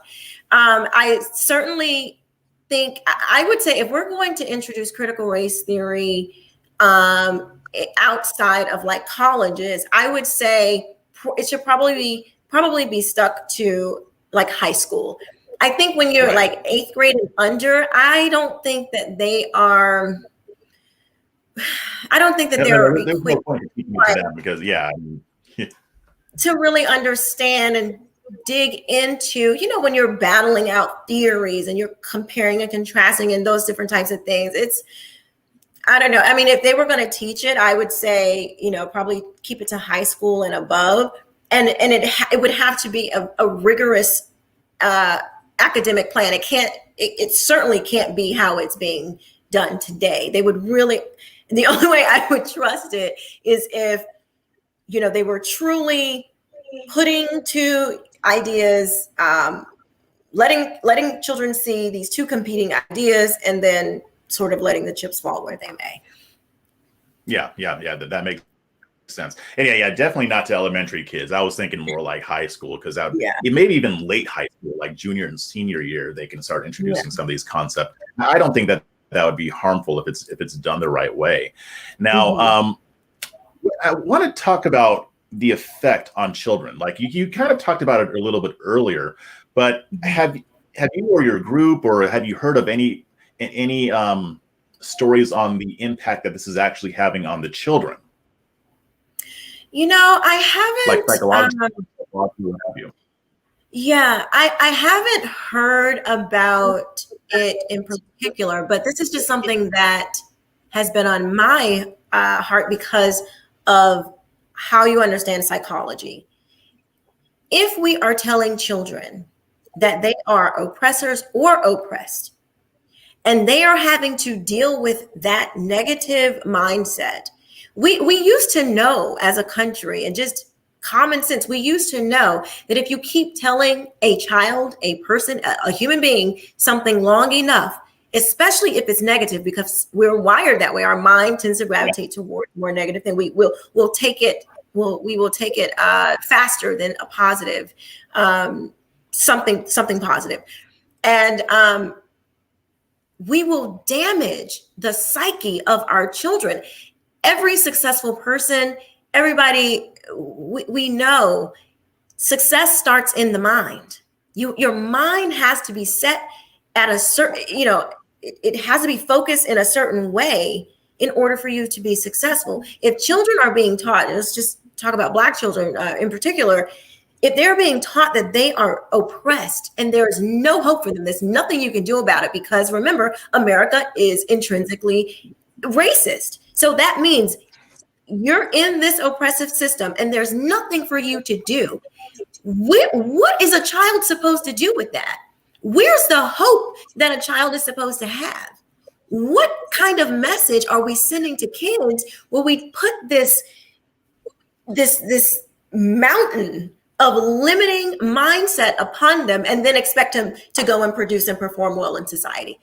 I certainly think, I would say if we're going to introduce critical race theory outside of like colleges, I would say it should probably be stuck to like high school. I think when you're like 8th grade and under, I don't think that they're equipped because to really understand and dig into, you know, when you're battling out theories and you're comparing and contrasting and those different types of things. I don't know. I mean, if they were going to teach it, I would say, you know, probably keep it to high school and above. And it would have to be a rigorous academic plan. It certainly can't be how it's being done today. They would really, the only way I would trust it is if, you know, they were truly putting two ideas, letting children see these two competing ideas, and then sort of letting the chips fall where they may. Yeah. That makes sense. And yeah, definitely not to elementary kids. I was thinking more like high school, because maybe even late high school, like junior and senior year, they can start introducing some of these concepts. I don't think that would be harmful if it's done the right way. Now, I want to talk about the effect on children. Like you kind of talked about it a little bit earlier, but have you or your group, or have you heard of any stories on the impact that this is actually having on the children? You know, I haven't. Like psychologically, what have you? Yeah, I haven't heard about it in particular, but this is just something that has been on my heart because of how you understand psychology. If we are telling children that they are oppressors or oppressed, and they are having to deal with that negative mindset, we used to know as a country, and just common sense, we used to know that if you keep telling a child, a person, a human being something long enough, especially if it's negative, because we're wired that way, our mind tends to gravitate toward more negative thing. We will take it faster than a positive, something positive, and we will damage the psyche of our children. Every successful person, everybody, we know success starts in the mind. Your mind has to be set at a certain, it has to be focused in a certain way in order for you to be successful. If children are being taught, and let's just talk about Black children in particular, if they're being taught that they are oppressed and there is no hope for them, there's nothing you can do about it, because remember, America is intrinsically racist. So that means you're in this oppressive system and there's nothing for you to do. What is a child supposed to do with that? Where's the hope that a child is supposed to have? What kind of message are we sending to kids when we put this mountain of limiting mindset upon them and then expect them to go and produce and perform well in society?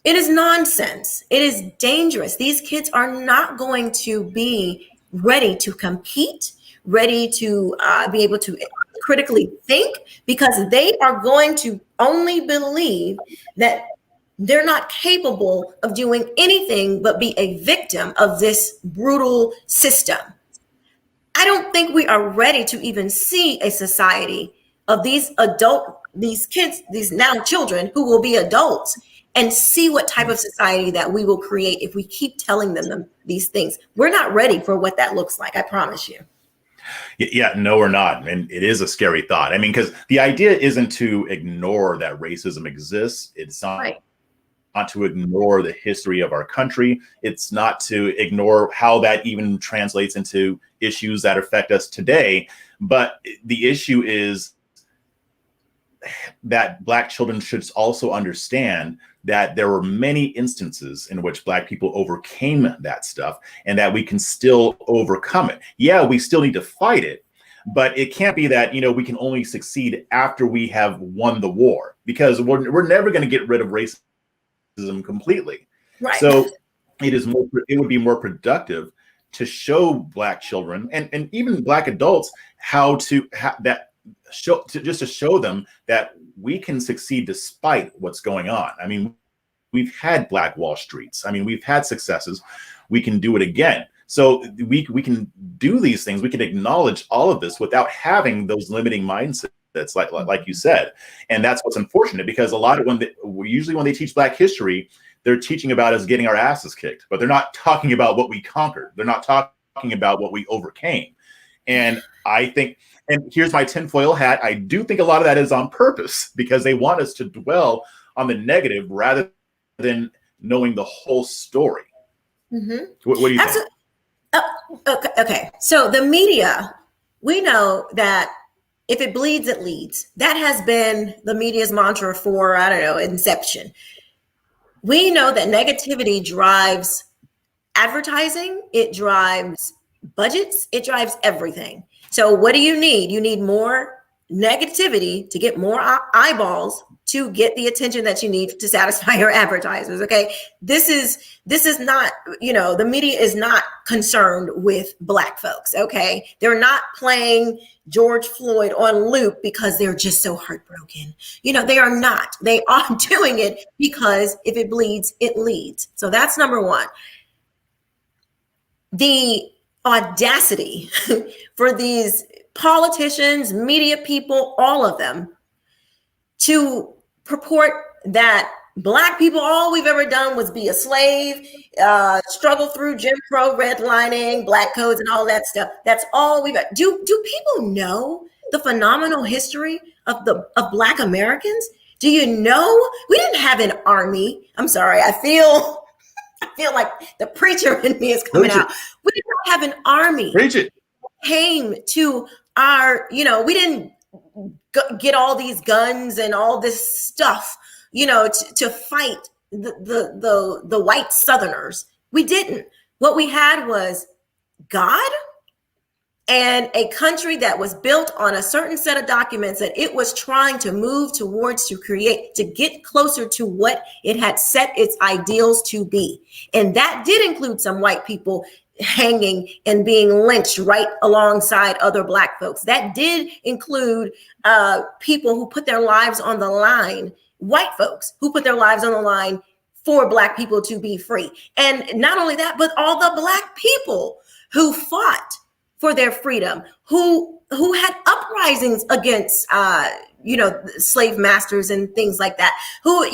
It is nonsense. It is dangerous. These kids are not going to be ready to compete, ready to be able to critically think, because they are going to only believe that they're not capable of doing anything but be a victim of this brutal system. I don't think we are ready to even see a society of these kids, these now children who will be adults, and see what type of society that we will create if we keep telling them these things. We're not ready for what that looks like, I promise you. Yeah, no, we're not. And it is a scary thought. I mean, because the idea isn't to ignore that racism exists. It's not to ignore the history of our country. It's not to ignore how that even translates into issues that affect us today. But the issue is that Black children should also understand that there were many instances in which Black people overcame that stuff and that we can still overcome it. Yeah, we still need to fight it, but it can't be that, we can only succeed after we have won the war, because we're never going to get rid of racism completely. Right. So it would be more productive to show Black children and even Black adults how to show them that we can succeed despite what's going on. I mean, we've had Black Wall Streets. I mean, we've had successes. We can do it again. So we can do these things. We can acknowledge all of this without having those limiting mindsets, like you said. And that's what's unfortunate, because a lot of usually when they teach Black history, they're teaching about us getting our asses kicked, but they're not talking about what we conquered. They're not talking about what we overcame. And I think, and here's my tinfoil hat, I do think a lot of that is on purpose, because they want us to dwell on the negative rather than knowing the whole story. Mm-hmm. What do you think? Okay. So the media, we know that if it bleeds, it leads. That has been the media's mantra for, inception. We know that negativity drives advertising, it drives budgets, it drives everything. So what do you need? You need more negativity to get more eyeballs to get the attention that you need to satisfy your advertisers. Okay. This is not, the media is not concerned with Black folks. Okay. They're not playing George Floyd on loop because they're just so heartbroken. They are not. They are doing it because if it bleeds, it leads. So that's number one. The audacity for these politicians, media people, all of them, to purport that Black people, all we've ever done was be a slave, struggle through Jim Crow, redlining, Black codes, and all that stuff. That's all we've got. Do people know the phenomenal history of Black Americans? Do you know we didn't have an army? I'm sorry, I feel like the preacher in me is coming out. We didn't have an army. Preach it. Came to our, we didn't get all these guns and all this stuff, to fight the white Southerners. We didn't. What we had was God and a country that was built on a certain set of documents that it was trying to move towards, to create, to get closer to what it had set its ideals to be. And that did include some white people hanging and being lynched right alongside other Black folks. That did include people who put their lives on the line, white folks who put their lives on the line for Black people to be free. And not only that, but all the Black people who fought for their freedom, who had uprisings against, slave masters and things like that, who,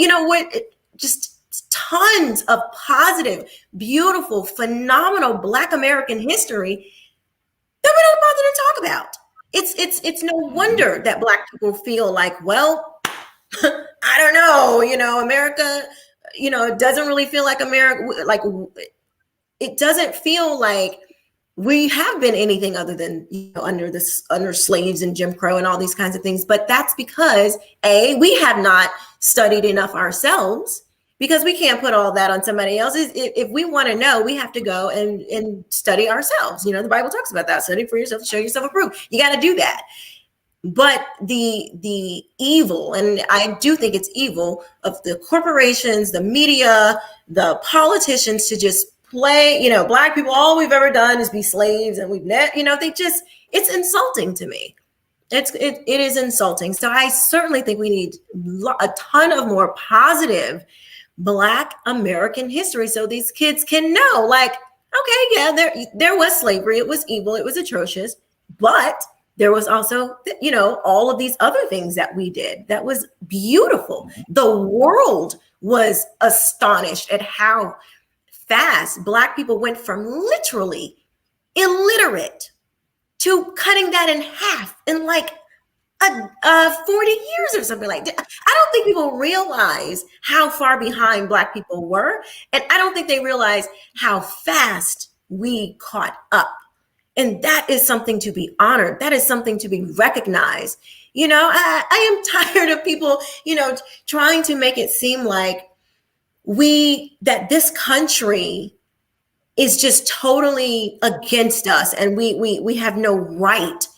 just tons of positive, beautiful, phenomenal Black American history that we don't bother to talk about. It's no wonder that Black people feel like, well, I don't know, America, it doesn't really feel like America, like it doesn't feel like we have been anything other than, under slaves and Jim Crow and all these kinds of things. But that's because we have not studied enough ourselves, because we can't put all that on somebody else. If we want to know, we have to go and study ourselves. The Bible talks about that. Study for yourself, show yourself approved. You got to do that. But the evil, and I do think it's evil, of the corporations, the media, the politicians to just play, Black people, all we've ever done is be slaves, and it's insulting to me. It is insulting. So I certainly think we need a ton of more positive Black American history, so these kids can know, like, okay, yeah, there was slavery, it was evil, it was atrocious, but there was also, all of these other things that we did that was beautiful. The world was astonished at how fast Black people went from literally illiterate to cutting that in half in like 40 years or something like that. I don't think people realize how far behind Black people were. And I don't think they realize how fast we caught up. And that is something to be honored. That is something to be recognized. I am tired of people, trying to make it seem like that this country is just totally against us, and we have no right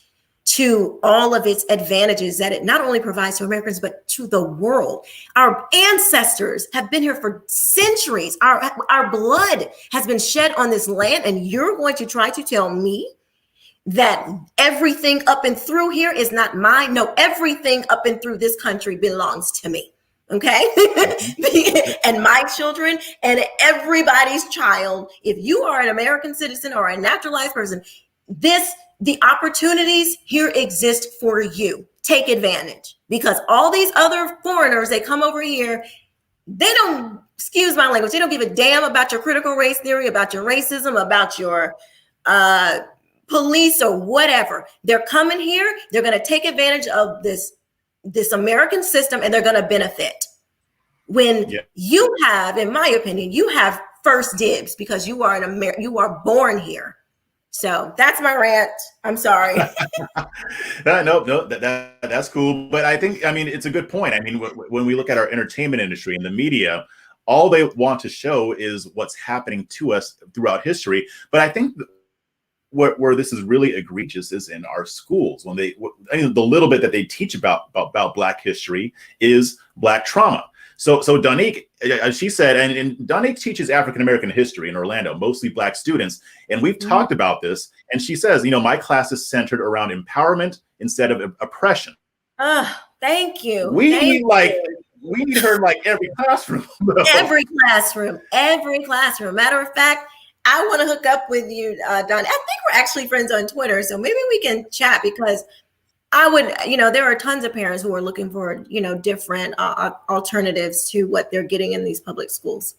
to all of its advantages that it not only provides to Americans, but to the world. Our ancestors have been here for centuries. Our blood has been shed on this land, and you're going to try to tell me that everything up and through here is not mine? No, everything up and through this country belongs to me. Okay. And my children and everybody's child. If you are an American citizen or a naturalized person, the opportunities here exist for you. Take advantage, because all these other foreigners, they come over here, they don't, excuse my language, they don't give a damn about your critical race theory, about your racism, about your police or whatever. They're coming here, they're going to take advantage of this American system, and they're going to benefit. When you have, in my opinion, you have first dibs because you are you are born here. So that's my rant. I'm sorry. No, that's cool. But I think, it's a good point. When we look at our entertainment industry and the media, all they want to show is what's happening to us throughout history. But I think where this is really egregious is in our schools. When the little bit that they teach about Black history is Black trauma. So Donique, as she said, and Donique teaches African-American history in Orlando, mostly Black students. And we've talked about this. And she says, my class is centered around empowerment instead of oppression. Thank you. We need her in like every classroom. Every classroom. Matter of fact, I want to hook up with you, Don. I think we're actually friends on Twitter. So maybe we can chat, because I would, there are tons of parents who are looking for, different alternatives to what they're getting in these public schools.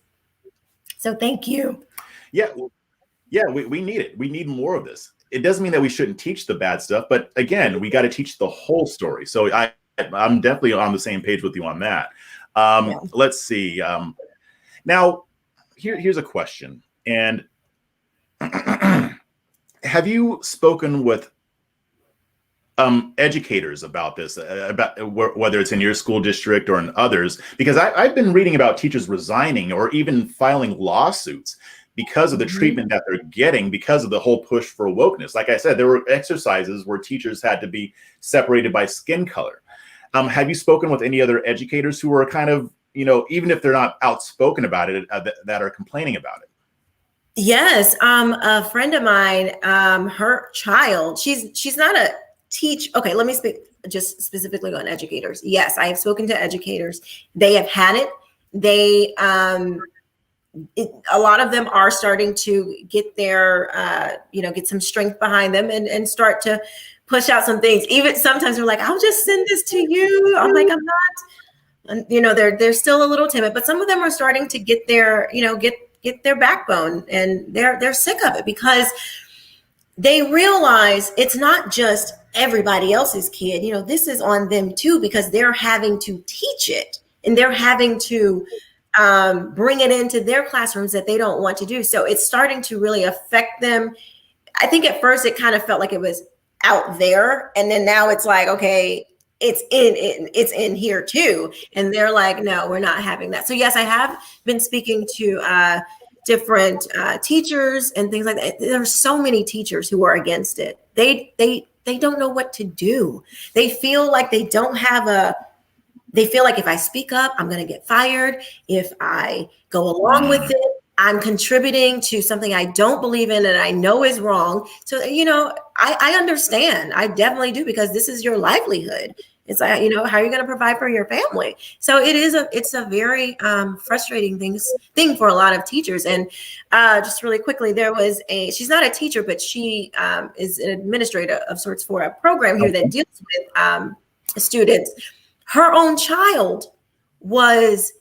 So thank you. Yeah. We need it. We need more of this. It doesn't mean that we shouldn't teach the bad stuff, but again, we got to teach the whole story. So I'm definitely on the same page with you on that. Let's see. Now, here's a question. And have you spoken with educators about this, about whether it's in your school district or in others? Because I've been reading about teachers resigning or even filing lawsuits because of the treatment that they're getting, because of the whole push for wokeness. Like I said, there were exercises where teachers had to be separated by skin color. Have you spoken with any other educators who are kind of, even if they're not outspoken about it, that are complaining about it? Yes. A friend of mine, her child, she's not a teach. Okay, let me speak just specifically on educators. Yes, I have spoken to educators. They have had it. A lot of them are starting to get their, get some strength behind them and start to push out some things. Even sometimes they're like, I'll just send this to you. I'm like, I'm not. And, they're still a little timid, but some of them are starting to get their, get their backbone, and they're sick of it, because they realize it's not just everybody else's kid. This is on them too, because they're having to teach it, and they're having to bring it into their classrooms that they don't want to do. So it's starting to really affect them. I think at first it kind of felt like it was out there, and then now it's like, okay, it's in here too. And they're like, no, we're not having that. So yes, I have been speaking to different teachers and things like that. There are so many teachers who are against it. They don't know what to do. They feel like they don't have they feel like if I speak up, I'm going to get fired. If I go along with it, I'm contributing to something I don't believe in and I know is wrong. So, I understand. I definitely do, because this is your livelihood. It's like, how are you going to provide for your family? So it's a very frustrating thing for a lot of teachers. And just really quickly, she's not a teacher, but she is an administrator of sorts for a program here that deals with students. Her own child was,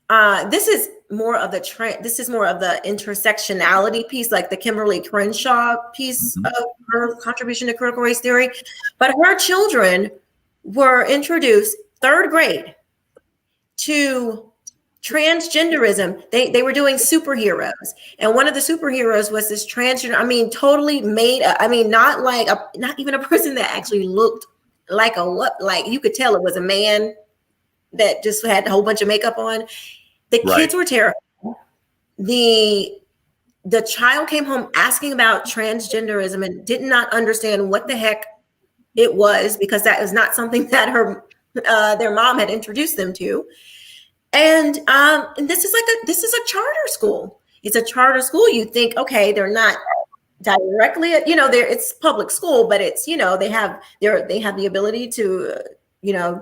this is more of the intersectionality piece, like the Kimberly Crenshaw piece of her contribution to critical race theory. But her children were introduced 3rd grade to Transgenderism, they were doing superheroes, and one of the superheroes was this transgender, totally made, not like not even a person that actually looked like like you could tell it was a man that just had a whole bunch of makeup on. The kids were terrified. The child came home asking about transgenderism and did not understand what the heck it was, because that is not something that their mom had introduced them to. And this is a charter school. It's a charter school. You think, okay, they're not directly, it's public school, but it's, they have the ability to,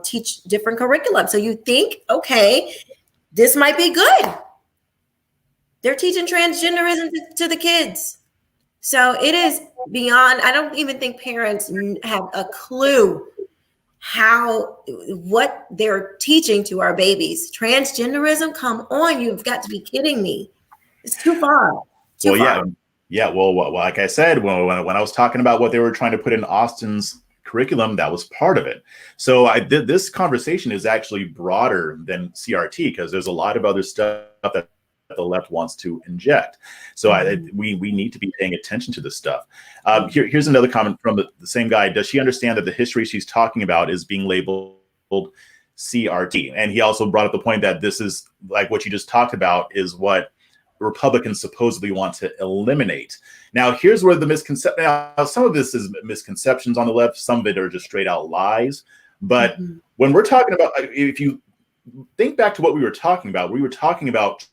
teach different curriculum. So you think, okay, this might be good. They're teaching transgenderism to the kids. So it is beyond, I don't even think parents have a clue what they're teaching to our babies. Transgenderism, come on, you've got to be kidding me. It's too far. Too far. Yeah. Well, like I said, when I was talking about what they were trying to put in Austin's curriculum, that was part of it. So this conversation is actually broader than CRT, because there's a lot of other stuff that the left wants to inject. So we need to be paying attention to this stuff. Here's another comment from the same guy. Does she understand that the history she's talking about is being labeled CRT? And he also brought up the point that this is like what you just talked about is what Republicans supposedly want to eliminate. Now, here's where the misconception. Now, some of this is misconceptions on the left. Some of it are just straight out lies. But when we're talking about, if you think back to what we were talking about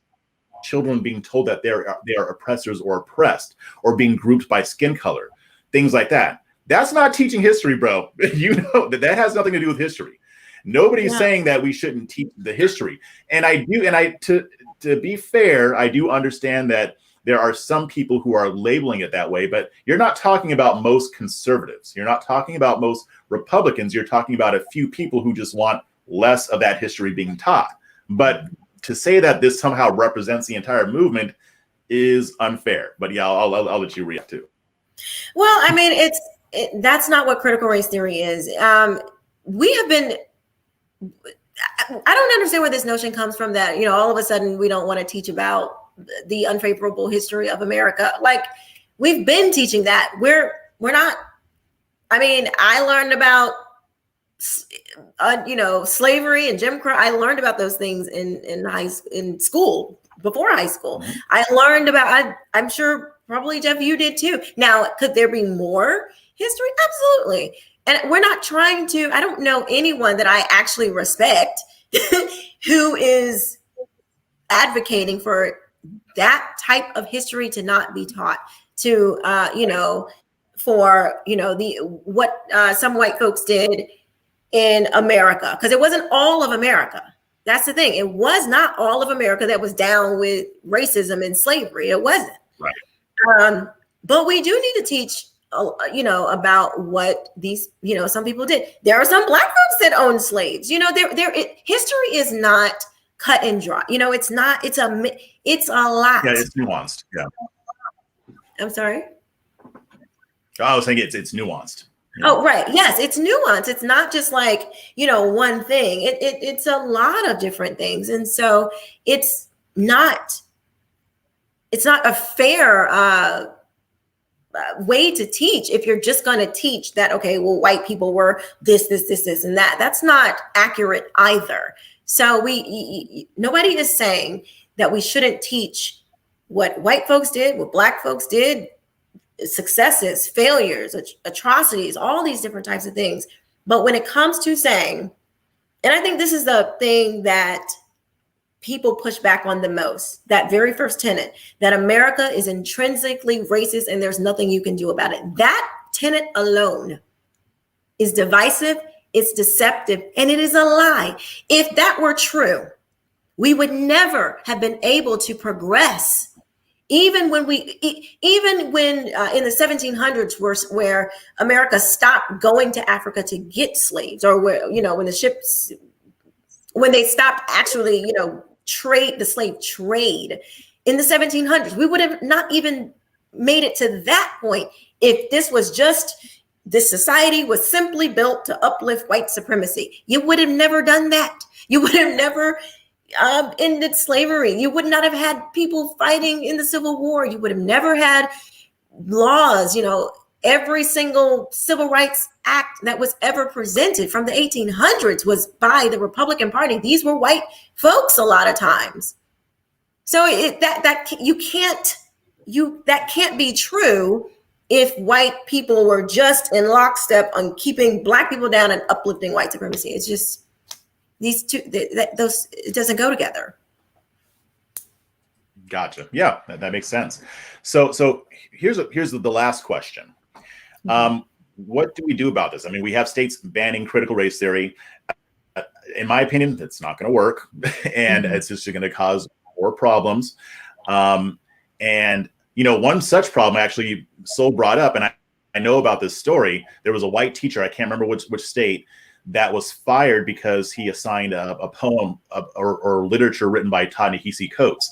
children being told that they are oppressors or oppressed, or being grouped by skin color, things like that. That's not teaching history, bro. You know that has nothing to do with history. Nobody's saying that we shouldn't teach the history. And to be fair, I do understand that there are some people who are labeling it that way, but you're not talking about most conservatives. You're not talking about most Republicans. You're talking about a few people who just want less of that history being taught. But to say that this somehow represents the entire movement is unfair. But yeah, I'll let you react too. Well, that's not what critical race theory is. We have been, I don't understand where this notion comes from that, all of a sudden we don't want to teach about the unfavorable history of America. Like, we've been teaching that. We're not, I learned about slavery and Jim Crow. I learned about those things in school, before high school. I learned about, I'm sure probably Jeff, you did too. Now, could there be more history? Absolutely. And we're not trying to, I don't know anyone that I actually respect who is advocating for that type of history to not be taught, to, for, what some white folks did in America, because it wasn't all of America. That's the thing. It was not all of America that was down with racism and slavery. It wasn't. Right. But we do need to teach, about what these, some people did. There are some Black folks that owned slaves. History is not cut and dry. It's not. It's a lot. Yeah, it's nuanced. Yeah. I'm sorry. I was saying it's nuanced. Oh, right. Yes, it's nuanced. It's not just like, one thing. It's a lot of different things. And so it's not a fair way to teach if you're just going to teach that, okay, well, white people were this, and that. That's not accurate either. So nobody is saying that we shouldn't teach what white folks did, what Black folks did, successes, failures, atrocities, all these different types of things. But when it comes to saying, and I think this is the thing that people push back on the most, that very first tenet, that America is intrinsically racist and there's nothing you can do about it. That tenet alone is divisive, it's deceptive, and it is a lie. If that were true, we would never have been able to progress. Even when in the 1700s, where America stopped going to Africa to get slaves, or when they stopped actually, the slave trade in the 1700s, we would have not even made it to that point if this society was simply built to uplift white supremacy. You would have never done that. You would have never ended slavery. You would not have had people fighting in the Civil War. You would have never had laws, every single civil rights act that was ever presented from the 1800s was by the Republican Party. These were white folks a lot of times. So that can't be true if white people were just in lockstep on keeping Black people down and uplifting white supremacy. It's just these two, it doesn't go together. Gotcha. Yeah, that makes sense. So here's the last question. What do we do about this? I mean, we have states banning critical race theory. In my opinion, it's not going to work, and it's just going to cause more problems. And one such problem actually Sol brought up, and I know about this story. There was a white teacher, I can't remember which state, that was fired because he assigned a poem or literature written by Ta-Nehisi Coates.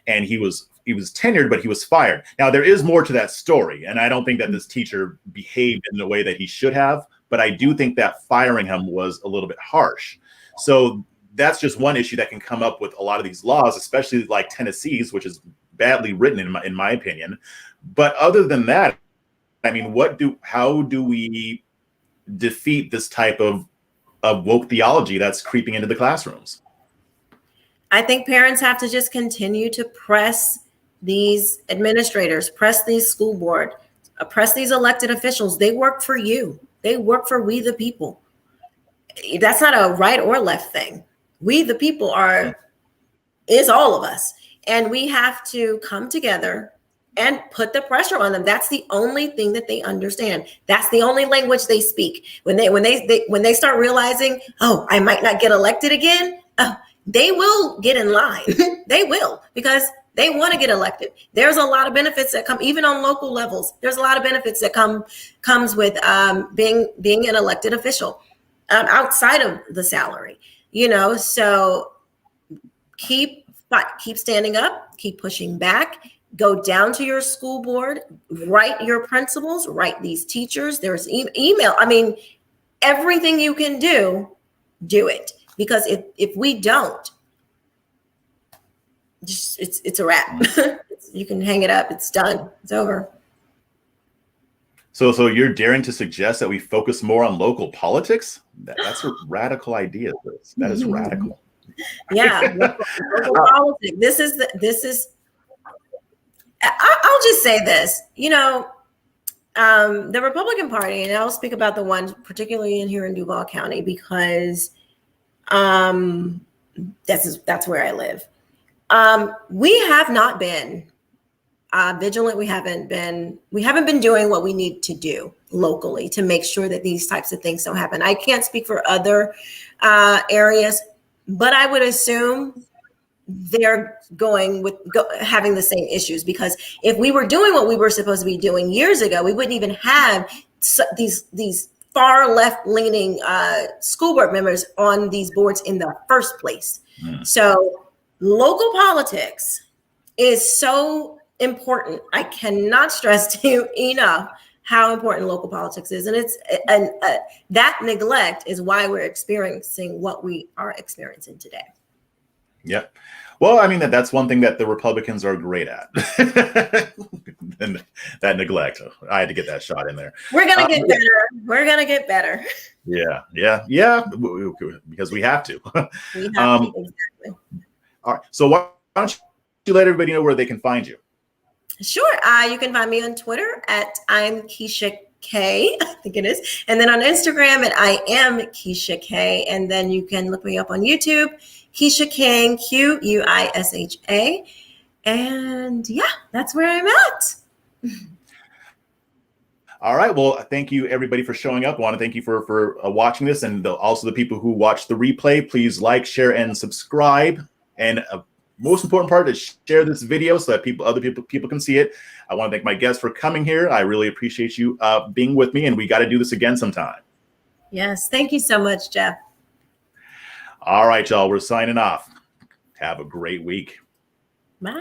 And he was tenured, but he was fired. Now, there is more to that story, and I don't think that this teacher behaved in the way that he should have, but I do think that firing him was a little bit harsh. So that's just one issue that can come up with a lot of these laws, especially like Tennessee's, which is badly written in my opinion. But other than that, I mean, how do we defeat this type of woke theology that's creeping into the classrooms? I think parents have to just continue to press these administrators, press these school board, press these elected officials. They work for you. They work for we the people. That's not a right or left thing. We the people is all of us. And we have to come together and put the pressure on them. That's the only thing that they understand. That's the only language they speak. When they start realizing, oh, I might not get elected again, they will get in line. They will, because they want to get elected. There's a lot of benefits that come, even on local levels. There's a lot of benefits that comes with being an elected official outside of the salary. So keep standing up, keep pushing back. Go down to your school board, write your principals, write these teachers. There's email. I mean, everything you can do it. Because if we don't, it's a wrap. You can hang it up. It's done. It's over. So you're daring to suggest that we focus more on local politics? That's a radical idea. That is radical. Yeah, local politics. This is. I'll just say this. The Republican Party, and I'll speak about the one particularly here in Duval County because. That's where I live. We have not been vigilant. We haven't been doing what we need to do locally to make sure that these types of things don't happen. I can't speak for other areas, but I would assume they're having the same issues, because if we were doing what we were supposed to be doing years ago, we wouldn't even have these far left-leaning school board members on these boards in the first place. So local politics is so important. I cannot stress to you enough how important local politics is. And that neglect is why we're experiencing what we are experiencing today. Yeah. Well, I mean, that's one thing that the Republicans are great at. And that neglect. I had to get that shot in there. We're going to get better. We're going to get better. Yeah. Because we have to. We have to, exactly. All right. So why don't you let everybody know where they can find you? Sure. You can find me on Twitter at I'm Quisha K, I think it is. And then on Instagram at I am Quisha K. And then you can look me up on YouTube, Quisha King, Quisha. And yeah, that's where I'm at. All right. Well, thank you everybody for showing up. I want to thank you for watching this, and also the people who watch the replay. Please like, share, and subscribe. And most important part is share this video so that other people can see it. I want to thank my guests for coming here. I really appreciate you being with me, and we got to do this again sometime. Yes. Thank you so much, Jeff. All right, y'all. We're signing off. Have a great week.